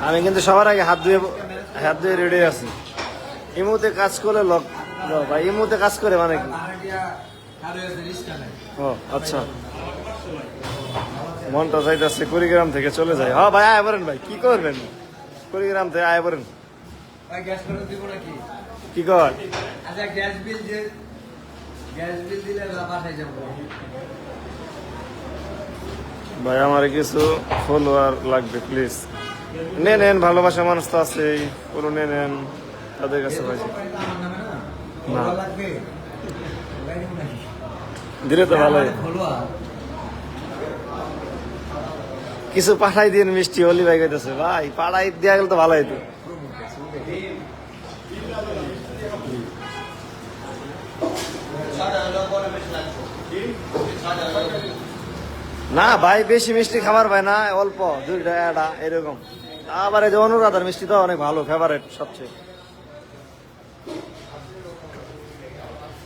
আমি কিন্তু সবার আগে হাত ধুয়ে রেডি আছি ইমুতে কাজ করলে লক ভাই ইমুতে কাজ করে মানে কি আইডিয়া আর রিস্কা নাই ও আচ্ছা মনটা চাইতেছে কুড়িগ্রাম থেকে চলে যায় হ্যাঁ ভাই আয় বলেন ভাই কি করবেন কুড়িগ্রাম থেকে আয় বলেন ভাই গ্যাস করে দিব নাকি কি কর আচ্ছা গ্যাস বিল দিলে বাসায় যাবো ভাই আমার কিছু ফলোয়ার লাগবে প্লিজ নেন ভালোবাসা মানুষ তো আছে পুরো নেন তাদের কাছে ভাই আমার নামে না না। ভালো লাগবে দিলে তো ভালোই কিছু পাঠাই দিন মিষ্টি হলি ভাই কইতেছে ভাই পাঠাই দেওয়া গেলে তো ভালো হইতো না ভাই বেশি মিষ্টি খাবার ভাই না, অল্প দুইটা একটা এরকম। আবার এই যে অনুরাধার মিষ্টি তো অনেক ভালো, ফেভারিট সবচেয়ে।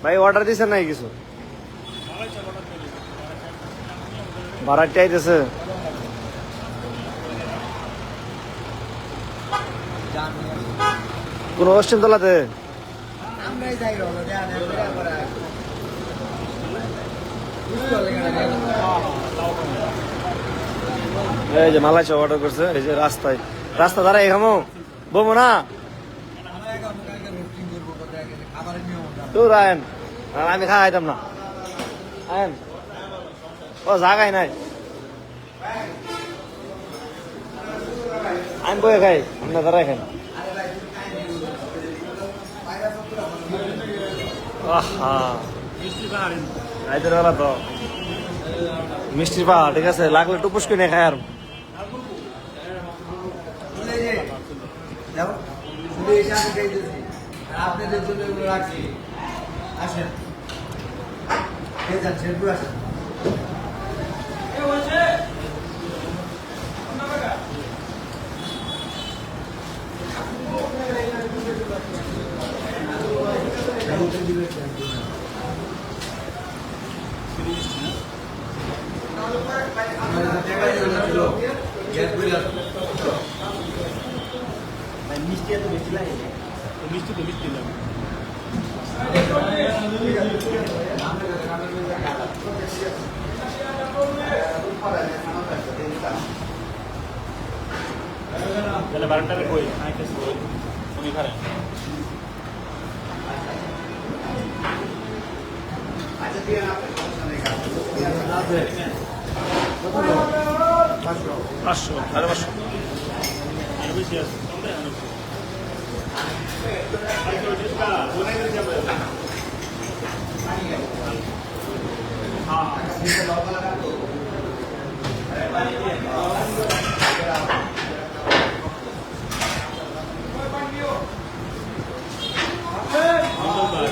ভাই অর্ডার দিছেন নাই কিছু? ভাড়াটি আইতেছে। কোন অস্টিম তোলাতে? আমরাই যাই রলো দেয়া দেয়া করে এই যে মালাই চপ অর্ডার করছে, এই যে রাস্তায় রাস্তা দাঁড়াই খামো বমো না খাবারের নিয়ম তোর আয়েন, আর আমি খাইতাম না। আয়েন ও জাগাই নাই, আমি বয়ে খাই, আপনার দাঁড়াই খাই। রাইতের বেলা তো মিষ্টির পাহাড়, ঠিক আছে, লাগলে টুপুস কিনে খাই। আর আপনাদের জন্য এগুলো রাখছি। আসেন খেয়ে যান, শেরপুর আসেন। মিষ্টি এত বেশি লাগে, মিষ্টি তো মিষ্টি লাগে। তাহলে 12টার কই আইতেছে উনি ঘরে। পাঁচশো, সাড়ে 500 আর বেশি আছে।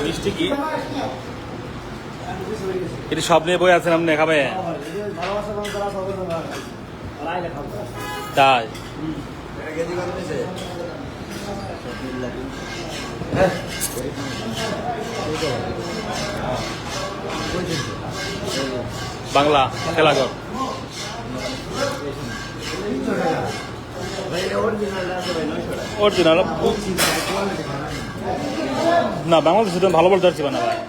মিষ্টি কি এটা সব নিয়ে বই আছেন আপনি খাবে তাই? বাংলা খেলাঘর অরিজিনাল না, বাংলাদেশে তো ভালো বলতে পারছি না ভাই।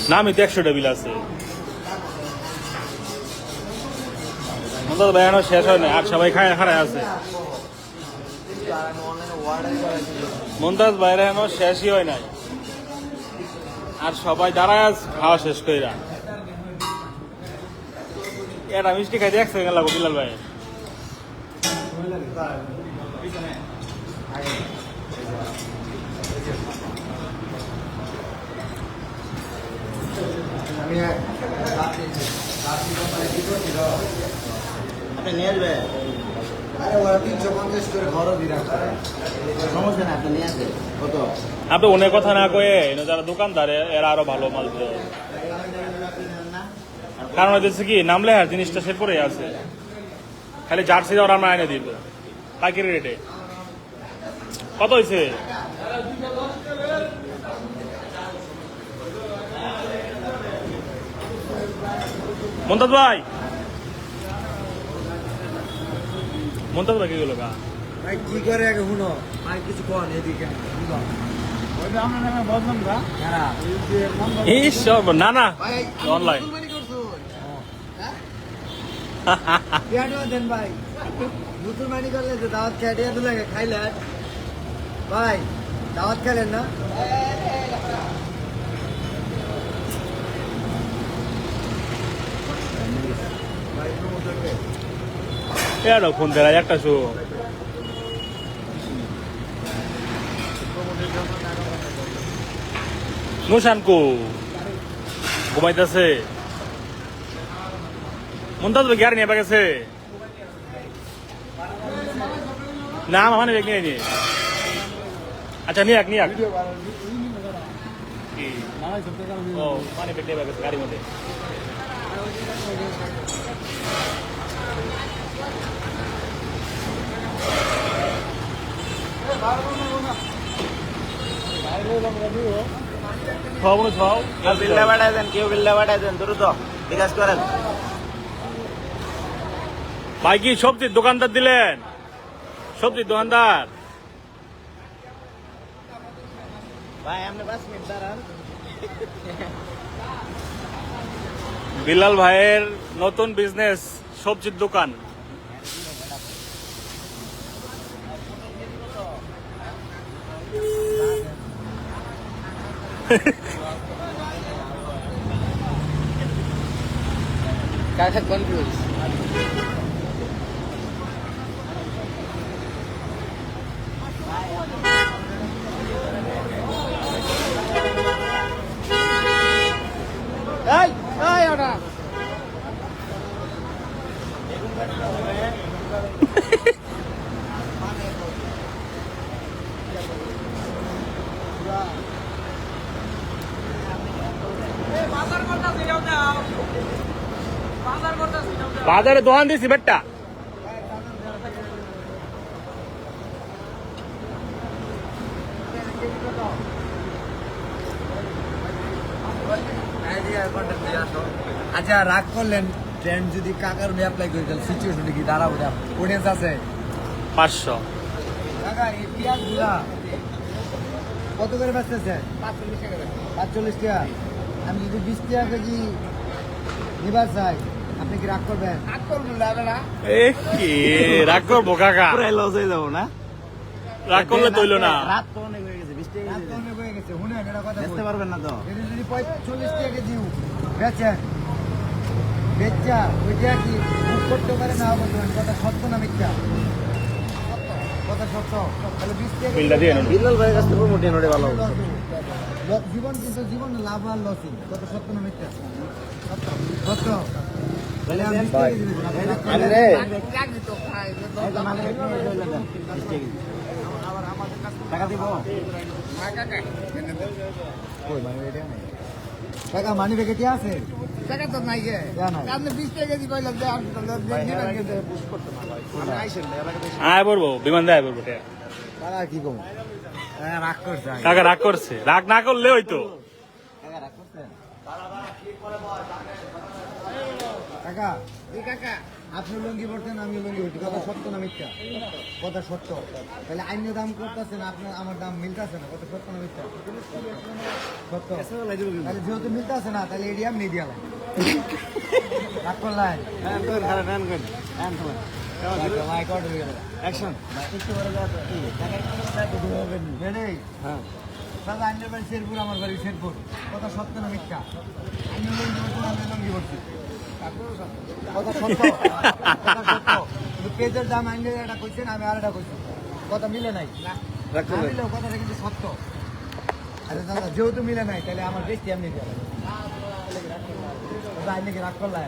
না আমি তো 100টা বিল আছে, বেড়ানো শেষ হয় না, আর সবাই খায় খারায় আছে। মন্দাজ বাইরে এনো শেষই হয় নাই, আর সবাই দাঁড়ায় আজ খাওয়া শেষ কইরা। এটা মিষ্টি খাইতে 1 সেকেন্ড লাগবে বিলাল ভাই। আপনি নিয়ে আসবেন? আরে ওরা 350 করে ঘরও দিয়ে রাখছে। সমস্যা না, আপনি নিয়ে আসবেন। কত? আপনি অনেক কথা না কয়ে যারা দোকানদার এরা আরো ভালো মাল দেয়। কারণ হচ্ছে কি নাম লেখার জিনিসটা সে পরে আছে, খালি জার্সি ওরা আমরা এনে দিত পাইকারি রেটে। কত হয়েছে? মন্তাজ ভাই, মন্তাজ ভাই কি গেল গা? ভাই কি করে আগে শুনো, ভাই কিছু কোন এদিকে এই সব না না অনলাইন দেন ভাই, নতুন মানি করলে যে দাওয়াত খেয়ে তো লাগে খাইলেন ভাই, দাওয়াত খেলেন না? এরা ফোন দেয় একটা শো নুশানকু ঘুমাইতেছে। মন্তাজ ভাই গাড়ি নিয়ে গেছে না, আমার বেগ নিয়ে আচ্ছা নিয়াক কি? ও মানে পেটে গেছে গাড়ির মধ্যে। খাও বিল্লা বাড়ায় দেন, কেউ বিল্লা বাড়ায় দেন, দ্রুত বিকাশ করেন। ভাই কি সবজির দোকানদার দিলেন? সবজির দোকানদার ভাই আপনি 5 মিনিট দাঁড়ান। বিলাল ভাইয়ের নতুন বিজনেস সবজির দোকান। কাকা কনফিউজ। এই ওটা বাজারে দোকান দিছি বেটটা। আচ্ছা রাগ করলেন, ট্রেন্ড যদি কাকার অ্যাপ্লাই করে দেন সিচুয়েশন কি দাঁড়াবো? অডিয়েন্স আছে 500 কাকা। এই পেঁয়াজ গুলা কত করে বেচতেছেন? 45 টাকা। আমি যদি 20 টাকা কেজি নিবার চাই, আপনি কি রাগ করবেন? রাগ করবেন না। এ কি রাগ করবো কাকা? পুরাই লস হয়ে যাবো না? রাগ করলে তৈল না। রাত তো অনেক হয়ে গেছে, 20 টাকা রাগ কেজি। তো অনেক হয়ে গেছে। শুনেন একটা কথা বেচতে বলি। পারবেন না তো? এটা যদি 45 টাকা কেজি বেচেন, বেচা ওইটা কি বুক করতে পারে না বলবেন? কথা সত্য না মিথ্যা? কথা সত্য। তাহলে 20 টাকা বিলটা দিয়ে নেন। বিল্লাল ভাইয়ের কাছ থেকে প্রমোট ওটা ভালো হবে। জীবন কিন্তু জীবন লাভ আর লসই। কথা সত্য না মিথ্যা? সত্য। তাহলে আমি 20 টাকা কেজি বেচবো। আপনি রাগ করলেন? রে টাকা দিব। কই মানে এটা নাই। টাকা মানি ব্যাগে কি আছে? টাকা তো নাই গে। আপনি 20 টাকা কেজি কইলেন যে আপনি পুশ করতে না ভাই। আপনি আইসেন না, এলাকাতে আইসেন। আয় বলবো বিমান দেয় বলবো। টাকা কি কম? রাগ করছে। কাকা রাগ করছে? রাগ না করলে হয়তো। টাকা রাগ করছেন? কাকা এই কাকা আপনি লুঙ্গি পড়তেন, আমি লুঙ্গি পড়ছি। কথা সত্য না মিথ্যা? কথা সত্য। তাহলে আইন দাম করতেছেন, আপনার আমার দাম মিলতেছে না। কথা সত্য না মিথ্যা? সত্য। তাহলে যেহেতু মিলতেছে না, তাহলে এরিয়া মিডিয়া লাইন রাগ করলেন। অ্যাকশন। দাদা আইনের বাড়ি শেরপুর, আমার বাড়ি শেরপুর। কথা সত্য না মিথ্যা? আইন লুঙ্গি পড়ছেন, আমি লুঙ্গি পড়ছি। কথা সত্য। কথা সত্য। কিন্তু পেঁয়াজের দাম আইনে এটা কইছেন, আমি আর এটা কইছি। কথা মিলে নাই। না মিলেও কথাটা কিন্তু সত্য। আরে দাদা যেহেতু মিলে নাই, তাহলে আমার বেশি এমনি দেওয়া দাদা আইনে কি রাগ করলাম?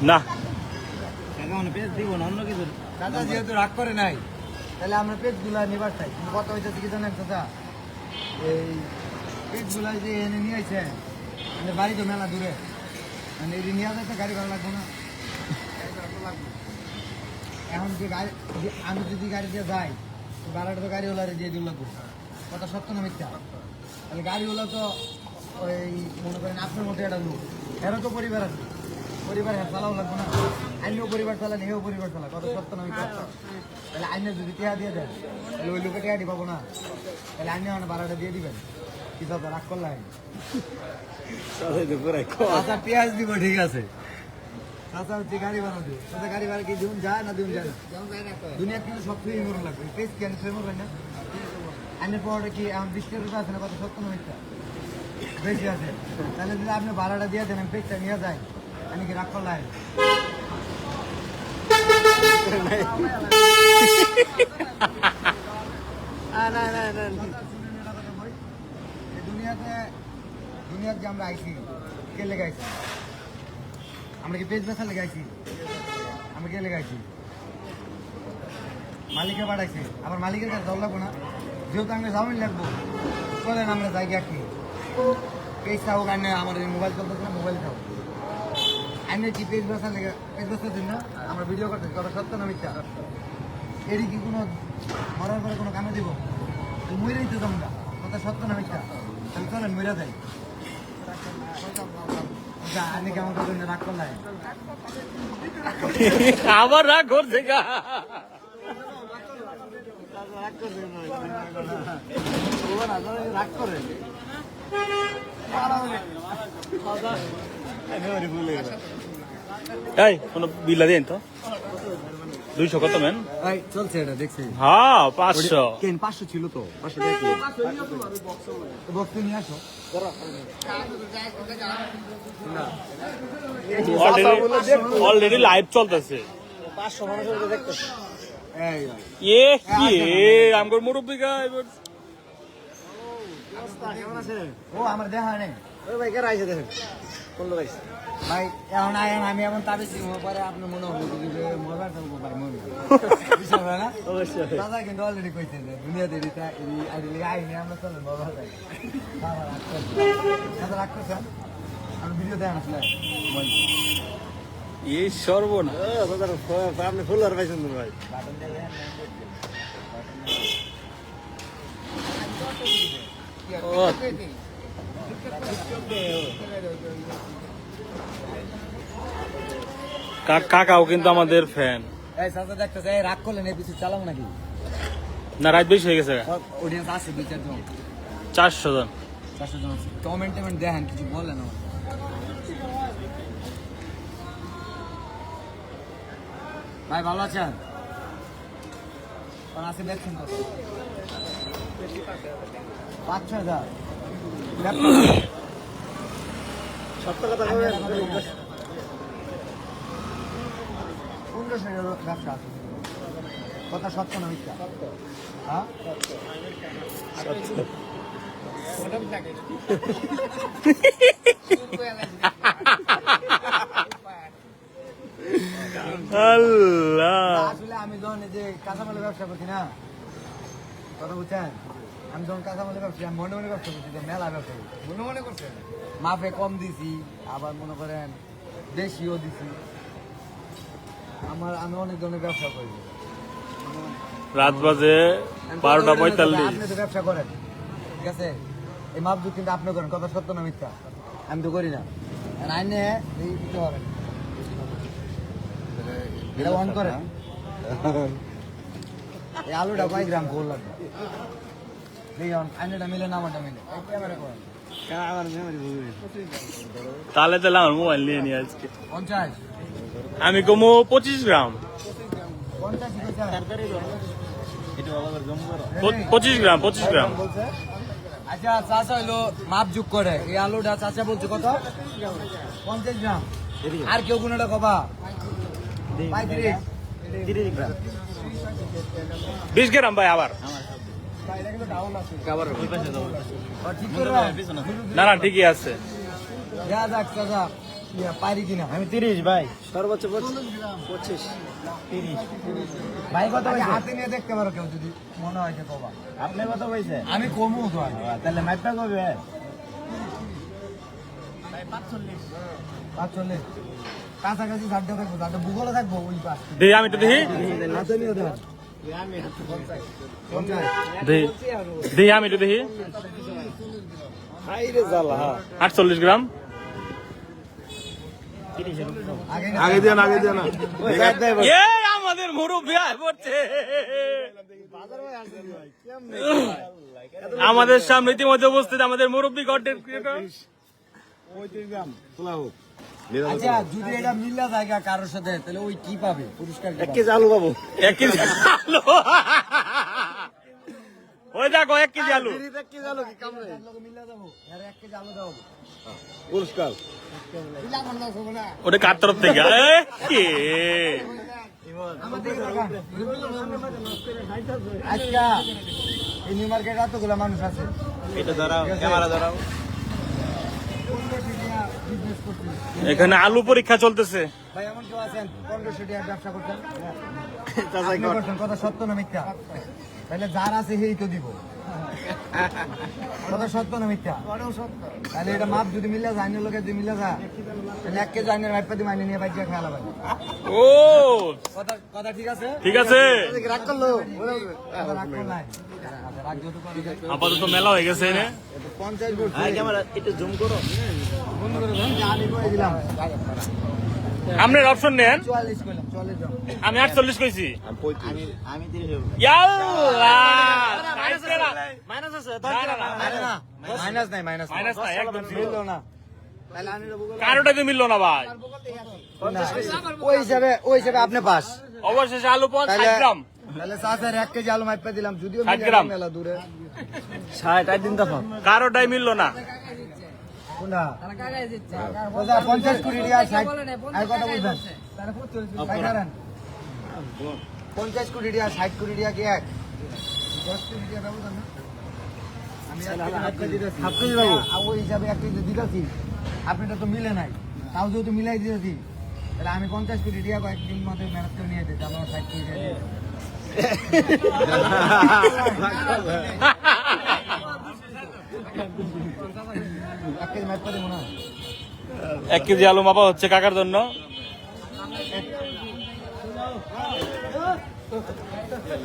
না টাকা মানে পেজ দিব না, অন্য কিছু। দাদা যেহেতু রাগ করে নাই, তাহলে আমরা পেজগুলা নিবার চাই। কিন্তু কথা হইতেছে কি জানেন দাদা, এই পেজগুলা যে এনে নিয়ে আইছে, মানে বাড়ি তো মেলা দূরে, মানে এই নিয়ে যাতে গাড়ি ভাড়া লাগবে না? এখন যে গাড়ি আমি যদি গাড়ি দিয়ে যাই, ভাড়াটা তো গাড়িওয়ালারে দিয়ে দিল লাগবে। কথা সত্য না মিথ্যা? তাহলে গাড়িওয়ালা তো ওই মনে করেন আপনার মতো একটা লোক, এরও তো পরিবার আছে, পরিবার হ্যাঁ চালাও লাগবে না? আইনেও পরিবার চালান, হেও পরিবার চালা। কথা সত্য না মিথ্যা? তাহলে আইনে যদি টেহা দিয়ে দেন, তাহলে ওই লোকে টেহাটি পাবো না? তাহলে আইনে মানে ভাড়াটা দিয়ে দিবেন। কি দাদা রাগ করলেন? আচ্ছা পেঁয়াজ দিব, ঠিক আছে। আচ্ছা হচ্ছে গাড়ি বানাবে, তাহলে গাড়ি ভাড়া কি দিন যায় না দিন যায় না? দুনিয়া কিন্তু সব ফ্রি মরণ লাগবে। পেজ কেন ফ্রি মরবেন না? আইনের পরে কি এখন 20 টাকা আছে না? কথা সত্য না মিথ্যা? বেশি আছে। তাহলে যদি আপনি ভাড়াটা দিয়ে দেন, আমি পেজটা নিয়ে যাই, আমি কি রাগ করলেন? দুনিয়াতে যে আমরা আইছি, কে লেগে আইছি? আমরা কি পেজ বেচা লেগে আইছি? আমরা কে লেগে আইছি? মালিকে পাঠাইছি। আবার মালিকের কাছে জল লাগবো না? যেহেতু আমরা জামিন লাগবো চলেন আমরা যাই কি পেজ থাকুক আনে আমার মোবাইল চলতেছে না মোবাইল থাকুক আনে কি পেজ বসা লেগে পেজ বসা দিন না আমরা ভিডিও করতে কথা সত্য না মিথ্যা এরই কি কোনো মরার পরে কোনো কামে দিব মরে দিতে যাবো না কথা সত্য না মিথ্যা তাহলে চলেন মরে যাই আনে কেমন করবেন রাগ করলাই আবার রাগ করছে গা রাগ করে এই কোনো বিলা দেন তো 200 কত মেন চলছে এটা দেখছি হ্যাঁ 500 কেন 500 ছিল তো 500 টাকা কি বক্স নিয়ে আসো অলরেডি লাইভ চলতেছে 500 মানুষের দেখতেছে এই এ কি আমগর মুরব্বি গা এবার কেমন আছে ও আমার দেখা নেই ওই ভাই কারা আইছে দেখেন কোন লোক আইছে ভাই এখন আমি এমন তাবিজ দিব পরে আপনি মনে হবে যে মজার থাকবো ভাই মনে বুঝছেন না অবশ্যই দাদা কিন্তু অলরেডি কইছেন যে দুনিয়াতে এটা এই আইডি আইনি আমরা চলেন বাবা যাই বাবা রাখতেছেন আমি ভিডিও দেন আসলে এই সর্বনা আপনি ফুলার পাইছেন ভাই কাকাও কিন্তু আমাদের ফ্যান এই সাথে দেখতেছে এই রাগ করলেন এই পিছু চালাবো নাকি না রাত বেশি হয়ে গেছে অডিয়েন্স আছে 2-4 জন 400 জন 400 জন আছে কমেন্ট দেখেন কিছু বলেন আমার ভাই ভালো আছেন কোন আছে দেখছেন কত 5-6,000 সত্য কথা বলবেন 1500 ব্যবসা আছে কথা সত্য না মিথ্যা হ্যাঁ আল্লাহ আসলে আমি যখন এই যে কাঁচামালের ব্যবসা করছি না কথা বুঝছেন আমি যখন কাঁচামালের ব্যবসা আমি মনে মনে ব্যবসা করছি যে মেলা ব্যবসা করছি মনে করছেন মাপে কম দিছি আবার মনে করেন বেশিও দিছি আমি অনেক ধরনের ব্যবসা করি রাত বাজে 12:45 আপনি তো ব্যবসা করেন ঠিক আছে এই মাপজুক কিন্তু আপনি করেন কথা সত্য না মিথ্যা আমি তো করি না আইনে দিতে হবে এটা অন করেন এই আলুটা কয় গ্রাম গোল লাগবে দেখুন আইনেটা মিলে না আমারটা মিলে ক্যামেরা করেন তাহলে আমার মোবাইল নিয়ে নিয়ে আজকে 50 আমি কমো 25 গ্রাম 25 গ্রাম বলছে আচ্ছা চাচা হইলো মাপ যোগ করে এই আলুটা চাচা বলছে কত 50 গ্রাম আর কেউ কোনটা কবা 35 গ্রাম 20 গ্রাম ভাই আবার ঠিক করে না না ঠিকই আছে যা যাক চাচা পারি কিনা আমি 30 ভাই সর্বোচ্চ 25 30 ভাই কত হাতে নিয়ে দেখতে পারো কেউ যদি মনে হয় যে কবা আপনি কত কইছে আমি কমু তো তাহলে মাইপটা কবে 45 কাছাকাছি ঝাড়টা থাকবো ঝাড়টা ভূগোলে থাকবো ওই পাশ দেখি আমি তো দেখি হাতে নিয়ে দেন দেখি আমি তো দেখি হাইরে জ্বালা 48 গ্রাম আগে দেন না এই আমাদের মুরব্বি আয় পড়ছে আমাদের সামনে ইতিমধ্যে উপস্থিত আমাদের মুরব্বি কন্টেন্ট ক্রিয়েটর 35 গ্রাম তোলা হোক আচ্ছা যদি এটা মিল্লা জায়গা কারোর সাথে তাহলে ওই কি পাবে পুরস্কার 1 কেজি আলু পাবো 1 কেজি আলু ওই দেখো 1 কেজি আলু 1 কেজি আলু কি কাম নাই মিল্লা যাবো আর 1 কেজি আলু দাও পুরস্কার ওটা কার তরফ থেকে কে আচ্ছা এই নিউ মার্কেটে এতগুলো মানুষ আছে এটা ধরাও ক্যামেরা ধরাও এখানে আলু পরীক্ষা চলতেছে ভাই এমন কেউ আছেন 1500 টাকার ব্যবসা করছেন কথা সত্য না মিথ্যা তাহলে যার আছে সেই তো দিব কথা সত্য না মিথ্যা তাহলে এটা মাপ যদি মিলে যায় আইনের লোকের যদি মিলে যায় তাহলে 1 কেজি আইনের মাইপা দিয়ে মাইনে নিয়ে বাইকে খেলা ভাই ও কথা কথা ঠিক আছে ঠিক আছে রাগ করলো রাগ করলো নাই আচ্ছা রাগ যত করে আপাতত মেলা হয়ে গেছে এনে 50 ভোট ক্যামেরা একটু জুম করো বন্ধ করে দেন যে আমি কই দিলাম আপনার অপশন নেন 44 কইলাম 44 দাও আমি 48 কইছি আমি 30 ইয়াল্লা মাইনাস আছে আরে না মাইনাস নাই মাইনাস মাইনাস না একদম মিললো না কারোটাই তো মিললো না ভাই ওই হিসাবে আপনি পাস অবশেষে আলু 50 গ্রাম তাহলে চাচার 1 কেজি আলু মাইপা দিলাম যদিও 60 গ্রাম। মেলা দূরে 60 দিন দফা কারোটাই মিললো না কোনটা ওটা 50 কোটি টাকা 60 আর কথা বুঝবেন ভাই ধরেন 50 কোটি টাকা 60 কোটি টাকা কি এক 10 কোটি টাকা ব্যবধান না আমি আপনি দিতেছি আপনি বাবু ওই হিসাবে একটা দিতেছি আপনারটা তো মিলে নাই তাও যেহেতু মিলাই দিতেছি তাহলে আমি 50 কোটি টাকা কয়েকদিন মধ্যে ম্যানেজ করে নিয়ে যেতে আমার 60 কোটি টাকা এক কেজি মাইপা দেবো না 1 কেজি আলু মাপা হচ্ছে কাকার জন্য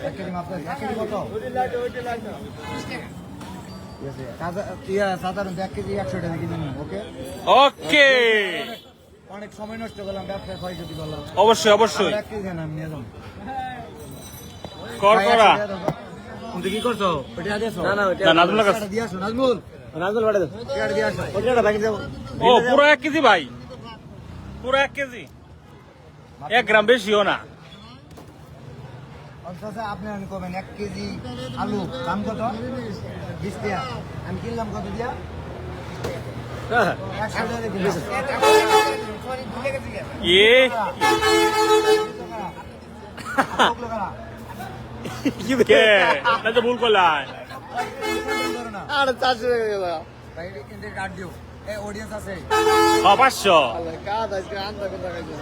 এক কেজি মাপ এক কেজি কত সাধারণত 1 কেজি 100 টাকা কিনে নিন ওকে ওকে অনেক সময় নষ্ট করলাম ব্যবসায় ক্ষয়ক্ষতি করলাম অবশ্যই অবশ্যই 1 কেজি আমি নিয়ে যাবো কর করা তুমি কি করছো ওটা দিয়ে আসো না না না নাজমুল কাছে দিয়ে আসো নাজমুল নাজল বাড়া দাও এটা দিয়ে আসো ওটা বাকি যাও ও পুরো 1 কেজি ভাই পুরো 1 কেজি 1 গ্রাম বেশিও না অর্থাৎ আপনি আমি করবেন 1 কেজি আলু দাম কত 20 টাকা আমি কিনলাম কত দিয়া 100 টাকা কিনলাম এ কে না তো ভুল করলাই আর 400 টাকা গেল ভাই ইন্টার কার্ড দিও এই অডিয়েন্স আছে 500 কাজ আজকে আনতে কথা কইছো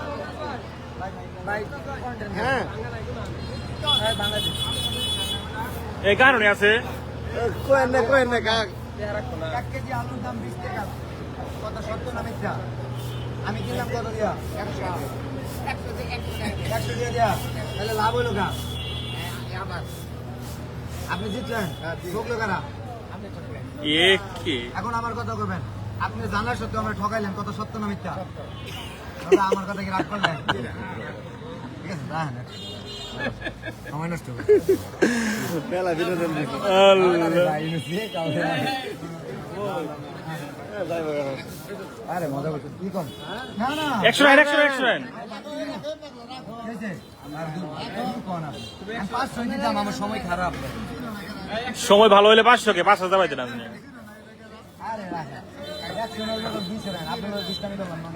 ভাই কন্টেন্ট হ্যাঁ বাংলাদেশ এই কারণে আছে কোয়েন না কাক 1 কেজি আলুর দাম 20 টাকা কত সত্য না মিথ্যা আমি কিনলাম কত দিয়া 100 দিয়ে দিয়া তাহলে লাভ হইলো না আপনি জিতলেন ঠকলো কারা এ কি এখন আমার কথা করবেন আপনি জানার সত্ত্বেও আমরা ঠকাইলেন কত সত্য না মিথ্যা দাদা, আমার কথা কি রাগ করলেন ঠিক আছে রাখেন সময় নষ্ট হবে। মেলা বিনোদন দেখো আরে মজা করছো কি কম না না 100 রান 100 রান কি হয়েছে? আর দু কোন আপনি? আমি 500 দিতাম, আমার সময় খারাপ সময় ভালো হলে 500 কে 5000 পাইতেন আপনি আরে রাখেন 100 এর জন্য 20 রান আপনার 20 টাকা দিলাম না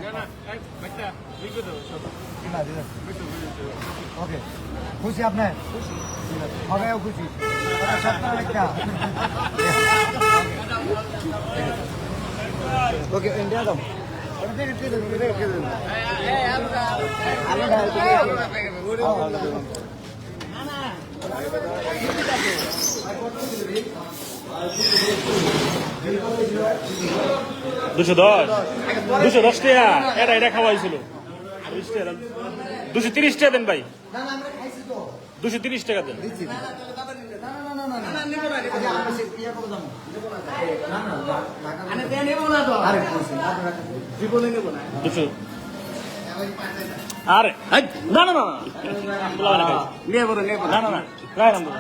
ওকে খুশি আপনার হবেও খুশি সপ্তাহ একটা ওকে ইন্ডিয়া দাও দুশো দশ টাকা এটা খাওয়াইছিল 230 টাকা দেন ভাই 230 টাকা দেন দুশো আরে না না না না না না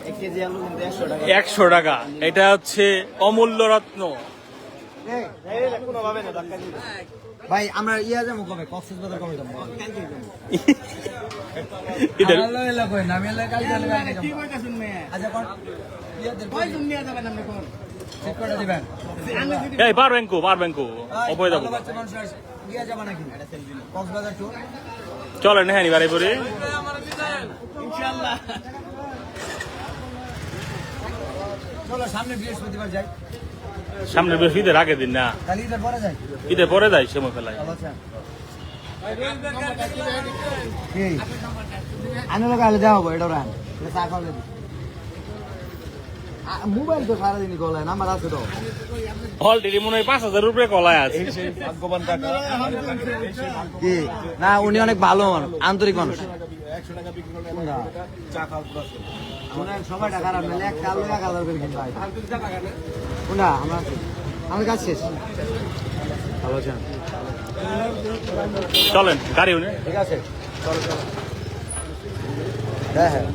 এক কেজি আলু কিন্তু 100 টাকা 100 টাকা এটা হচ্ছে অমূল্য রত্ন কোনো ভাবে না ধাক্কা দিবে ভাই আমরা ইয়া যাবো কবে কক্সবাজার কবে যাবো ইদার আল্লাহ এলা কই নামি এলা কাল যাবে কি কইতাছেন মে আচ্ছা কোন ইয়াদের কই দুনিয়া যাবেন আপনি কোন চেক করে দিবেন এই পার ব্যাংকো অপয় যাবো বাচ্চা মানুষ ইয়া যাবে নাকি কক্সবাজার ট্যুর চলেন হ্যাঁ নিবারে পরে ইনশাআল্লাহ চলো সামনে বৃহস্পতিবার যাই সামনে বেশ ঈদের আগের দিন না কালি ঈদের পরে যাই ঈদের পরে যাই সময় ফেলাই ভালো আছেন কি আনে লোক আলে দেওয়া হবো এটা রান এটা চা খাওয়ালে দিই মোবাইল তো সারাদিনই গলায় নাম্বার আছে তো অলরেডি মনে হয় 5,000 রুপিয়া কলায় আছে। কি না উনি অনেক ভালো মানুষ আন্তরিক মানুষ সবাই টাকা রাখবেন এক কাল 1,000 করে কিনতে হয় না আমরা আমার কাজ শেষ ভালো আছেন চলেন গাড়ি উনি ঠিক আছে চলো চলো হ্যাঁ হ্যাঁ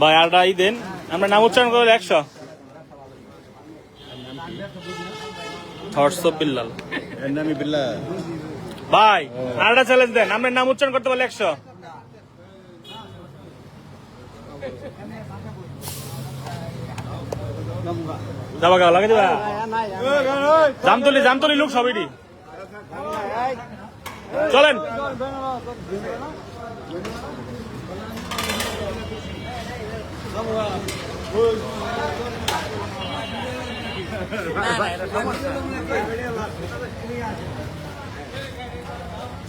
ভাই আরটা ই দেন, আমরা নাম উচ্চারণ করলে 100 থটস অফ বিল্লাল। ভাই আরটা চ্যালেঞ্জ দেন, আমরা নাম উচ্চারণ করতে পারলে 100। যাবা গাও লাগে দিবা জামতলি লোক সবইটি চলেন।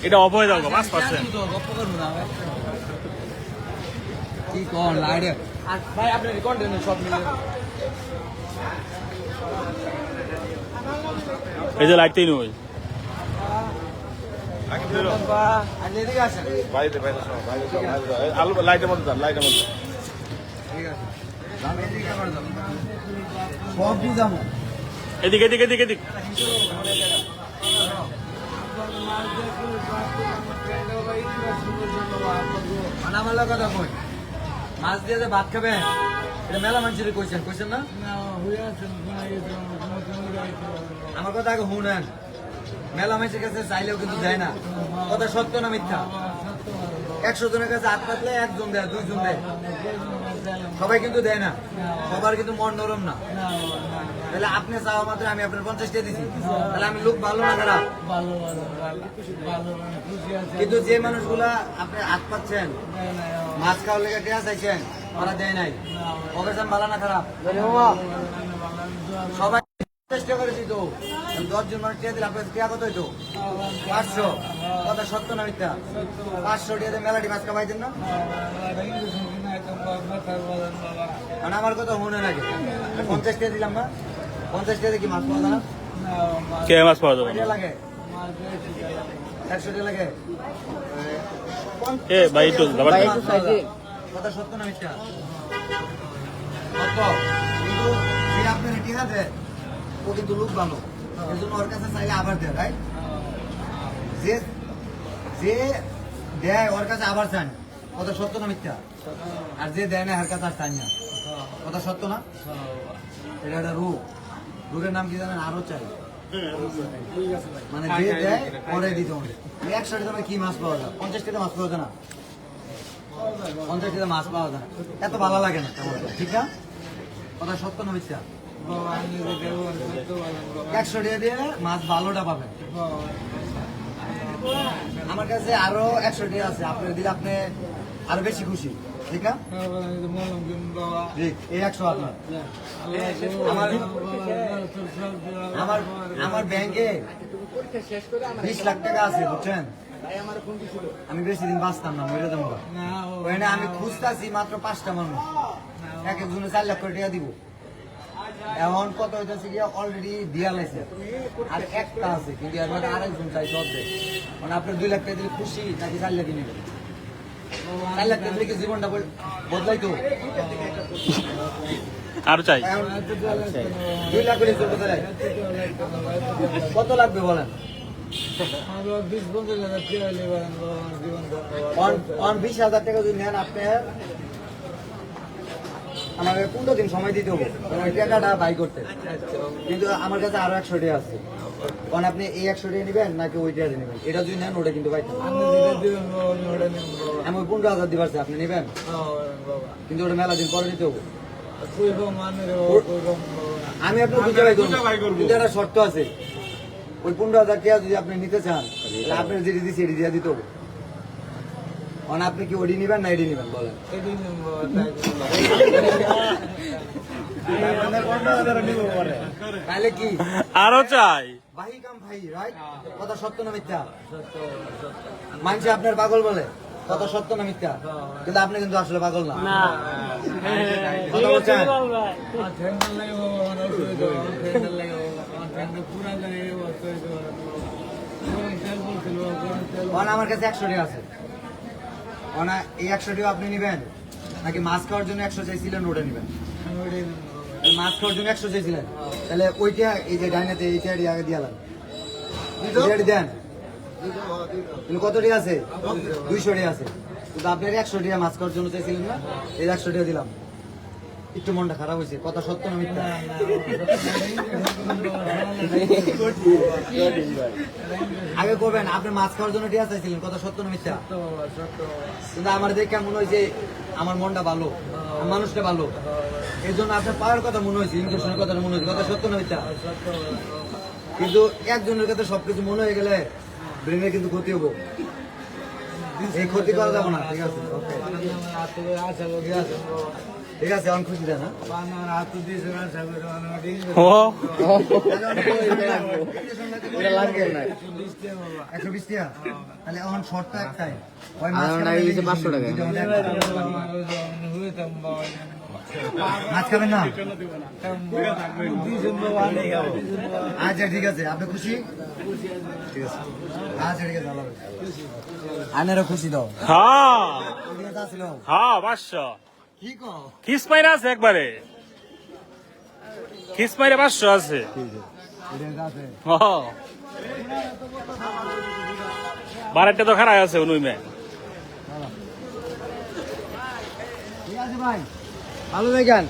এটা অফ হয়ে যাবো 5%। কি কোন লাইডে ভাই আপনি রেকর্ড দেন সব মিলে এই যে লাইটটাই নই আর এদিকে আসেন লাইটের মধ্যে লাইটের মধ্যে ঠিক আছে আমি এদিকে করে দাও সব বুঝাবো এদিকে এদিকে এদিকে এদিকে মানে আমার লোক কথা কই মাছ দিয়ে যে ভাত খাবে এটা মেলা মানুষের কইছেন কইছেন না আমার কথা আগে শুনেন মেলা মানুষের কাছে চাইলেও কিন্তু দেয় না কথা সত্য না মিথ্যা 100 জনের কাছে হাত পাতলে 1 জন দেয় 2 জন দেয় সবাই কিন্তু দেয় না সবার কিন্তু মন নরম না তাহলে আপনি চাওয়া মাত্র আমি আপনার 50 টাকা দিছি তাহলে আমি লোক ভালো না খারাপ কিন্তু যে মানুষগুলা আপনি হাত পাচ্ছেন মাছ খাওয়ার লেগে টেয়া চাইছেন ওরা দেয় নাই অবশ্য ভালো না খারাপ সবাই চেষ্টা করেছি তো 10 জন মানুষ টেয়া দিলে আপনার টেয়া কত হইতো 500 কথা সত্য না মিথ্যা 500 টিয়াতে মেলাটি মাছ খাওয়াইতেন না মানে আমার কথা মনে লাগে 50 টাকা দিলাম না 50 টাকা কি মাছ পাওয়া যায় না কে মাছ পাওয়া যাবে টাকা লাগে 100 টাকা লাগে এ ভাই একটু দাবার কথা সত্য না মিথ্যা সত্য কিন্তু যে আপনার টিকা দেয় ও কিন্তু লোক ভালো এর জন্য ওর কাছে চাইলে আবার দেয় রাইট যে যে দেয় ওর কাছে আবার চান কথা সত্য না মিথ্যা আর যে দেয় না এর কাছে আর চান না কথা সত্য না এটা একটা রোগ রোগের নাম কি জানেন আরো চাই মানে যে দেয় পরে দিতে হবে 100 টাকা কি মাছ পাওয়া যায় 50 টাকা মাছ পাওয়া যায় না 50 টাকা মাছ পাওয়া যায় না এত ভালো লাগে না ঠিক না কথা সত্য না মিথ্যা 100 টাকা দিয়ে মাছ ভালোটা পাবেন আমার কাছে আরো 100 টাকা আছে আপনি দিলে আপনি আরো বেশি খুশি ঠিক না ঠিক এই 100 আপনার আমার আমার ব্যাংকে 20 লাখ টাকা আছে বুঝছেন আমি বেশি দিন বাঁচতাম না মরে যাবো ওখানে আমি খুঁজতেছি মাত্র 5টা মানুষ এক একজনে 4 লাখ করে টাকা দিব এখন কত হইতেছে গিয়া অলরেডি দিয়া লাইছে আর একটা আছে কিন্তু এর মধ্যে আরেকজন চাই সব দেয় মানে আপনার 2 লাখ টাকা দিলে খুশি নাকি 4 লাখ নেবেন 4 লাখ টাকা দিলে কি জীবনটা বদলাইতো আর চাই 2 লাখ করে চলতে চাই কত লাগবে বলেন 20,000 টাকা যদি নেন আপনি আমাকে 15 দিন সময় দিতে হবে ওই টাকাটা বাই করতে কিন্তু আমার কাছে আরো 100 টাকা আছে কারণ আপনি এই 100 টাকা নেবেন নাকি ওই টাকা নেবেন এটা যদি নেন ওটা কিন্তু পাইতেন আমি 15,000 দিবার আপনি নেবেন কিন্তু ওটা মেলা দিন পরে দিতে হবে আমি আপনার বুঝতে পাই কিন্তু একটা শর্ত আছে ওই 15,000 টাকা যদি আপনি নিতে চান তাহলে আপনার যেটি দিচ্ছি এটি দিয়ে দিতে হবে মানে আপনি কি ওডি নিবেন না এডি নিবেন বলেন? তাহলে কি আরো চাই। ভাই কাম ভাই, রাইট? কথা সত্য না মিথ্যা? মানছে আপনার পাগল বলে, কথা সত্য না মিথ্যা? কিন্তু আপনি কিন্তু আসলে পাগল না। কথা বলছেন? আমার কাছে 100 টাকা আছে। এই 100 টাকা আপনি নিবেন নাকি মাছ খাওয়ার জন্য 100 চাইছিলেন ওটা নিবেন? মাছ খাওয়ার জন্য 100 চাইছিলেন, তাহলে ওইটা এই যে ডাইনাতে এইটা আগে দিয়ালাম, দেন। কত টাকা আছে? 200 টাকা আছে। কিন্তু আপনার 100 টাকা মাছ খাওয়ার জন্য চাইছিলেন না, এই 100 টাকা দিলাম। একটু মনটা খারাপ হয়েছে, কথা সত্য না মিথ্যা? আগে করবেন, আপনি মাছ খাওয়ার জন্য টিয়া চাইছিলেন, কথা সত্য না মিথ্যা? কিন্তু আমার দেখে মনে হয়েছে আমার মনটা ভালো, মানুষটা ভালো, এই জন্য আপনার পাওয়ার কথা মনে হয়েছে, ইনভেশনের কথা মনে হয়েছে, কথা সত্য না মিথ্যা? কিন্তু একজনের কাছে সবকিছু মনে হয়ে গেলে ব্রেনের কিন্তু ক্ষতি হবো, এই ক্ষতি করা যাবো না। ঠিক আছে, ঠিক আছে, অনেক খুশি দেন। ও 120 টাকা, তাহলে এখন শর্টটা একটাই, মাছ খাবেন না? আচ্ছা ঠিক আছে, আপনি খুশি? ঠিক আছে, আচ্ছা ঠিক আছে, ভালো হবে। আনেরও খুশি দাও। হ্যাঁ ছিল হ্যাঁ 500 কি কো? খিস মাইরা আছে একবারে, খিস মাইরা 500 আছে। বারেরটা তো খারাপ আছে উনুই মে। ঠিক আছে ভাই, ভালো থাকেন।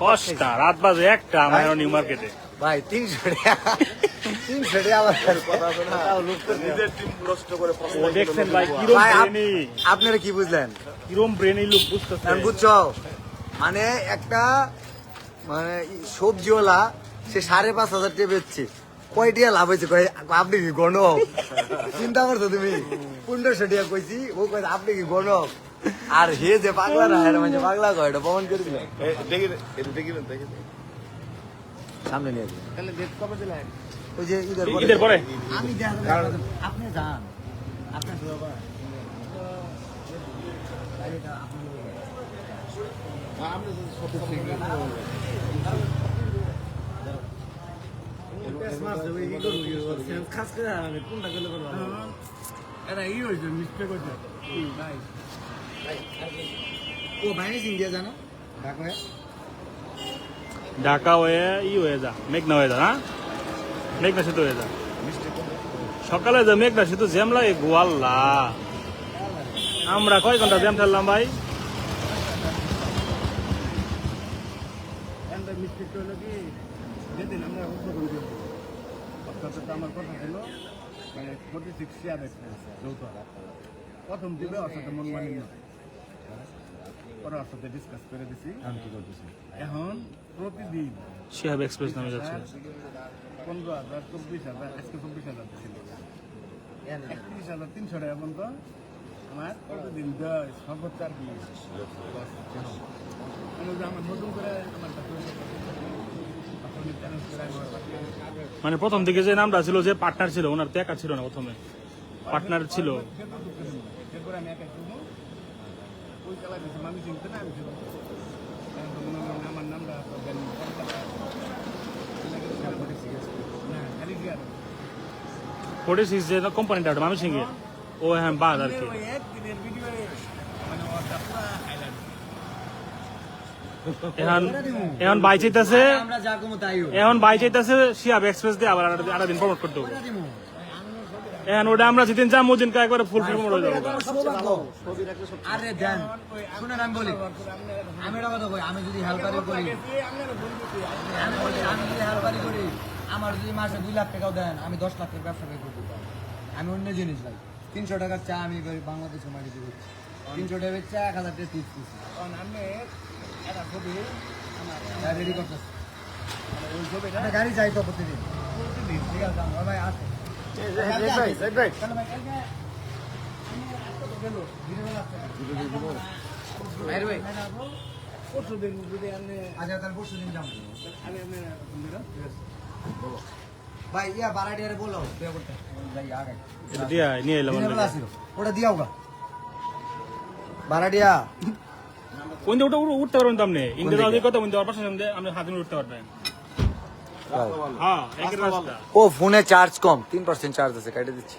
কষ্টা রাত বাজে একটা আমার নিউ মার্কেটে। ভাই 300 টাকা, 300 টাকা আবার ও দেখছেন ভাই কিরম ভাই, ব্রেনি, আপনারা কি বুঝলেন? কিরম ব্রেনি লোক বুঝতেছে। বুঝছো, মানে একটা মানে সবজিওয়ালা সে 5,500 টাকা বেচছে, কয়টিয়া লাভ হয়েছে? আপনি কি গণক? চিন্তা করছো তুমি? 1500 টাকা কইছি, ও কয় আপনি কি গণক? আর হে যে পাগলা না, এর মানে পাগলা কয়, এটা প্রমাণ করে দিলাম। সামনে নিয়ে আসবে। ওই যে ঈদের পরে আমি আপনি যান, আপনার ও বাইরে ইন্ডিয়া জানো, ঢাকা ঢাকা হয়ে হয়ে যা, মেঘনা হয়ে যা, না মেঘনা সেতু হয়ে যা, সকালে যা মেঘনা সেতু জ্যাম লাগে গোয়াল্লা। আমরা কয় ঘন্টা জ্যাম ঠেললাম ভাই। আমার কথা ছিল মানে 46 শেয়ার যৌথ প্রথম দিবে ওর সাথে মন মানি না, পরে ওর সাথে ডিসকাস করে দিছি। এখন প্রতিদিন শিহাব এক্সপ্রেস নামে যাচ্ছে। 15,000 24,000, আজকে 24,000 ছিল, 31,300 টাকা পর্যন্ত আমার প্রতিদিন দেয় সর্বোচ্চ। আর কি আমার নতুন করে আমার মানে প্রথম দিকে যে নামটা ছিল, যে পার্টনার ছিল, ওনার তো একা ছিল না, প্রথমে পার্টনার ছিল। এরপরে আমি একা শুনবো ওই খেলা দিয়েছি, আমি চিনতে না, আমি ছিল আমার নামটা না খালি গিয়ার 46 যে কোম্পানিটা আমি সিংহে, ও হ্যাঁ বাদ আর কি। একদিনের ভিডিও মানে ওটা পুরো হাইলাইট। এখন বাই চাইতেছে, আমরা যা কমো তাই হোক। এখন বাই চাইতেছে শিহাব এক্সপ্রেস দিয়ে আবার আরো দিন প্রমোট করতে হবে। এখন ওটা আমরা যেদিন যাবো ওদিন একবারে ফুল প্রমোট হয়ে যাবো। আরে দেন, শুনেন আমি বলি, আমি একটা কথা বলি, আমি যদি হেল্পারি করি, আমি যদি হেল্পারি করি, আমার যদি মাসে 2 লাখ টাকাও দেন, আমি 10 লাখ টাকা ব্যবসা করতে পারি। আমি অন্য জিনিস ভাই, 300 টাকার চা আমি এবার বাংলাদেশে মাটিতে করছি 300 টাকার চা 1000 টাকা টিপস দিচ্ছি কারণ আমি একটা ছবি রেডি করতেছি মানে ওই ছবিটা একটা গাড়ি চাই তো প্রতিদিন ঠিক আছে আমার ভাই আছে কেন ভাই কালকে পরশু দিন যদি আমি আচ্ছা তাহলে পরশু দিন যাবো আমি ভাই ইয়া বারাডিয়ারে বলো বিয়ে করতে ভাই আগে এটা দিয়া নিয়ে এলাম দিনের বেলা আসিল ওটা দিয়াও গা বারাডিয়া কোন ওটা উঠতে পারবেন তো আপনি ইন্ডিয়া যদি কথা বলতে পারবেন সামনে আপনি হাতে উঠতে পারবেন হ্যাঁ একের রাস্তা ও ফোনে চার্জ কম 3% চার্জ আছে কেটে দিচ্ছি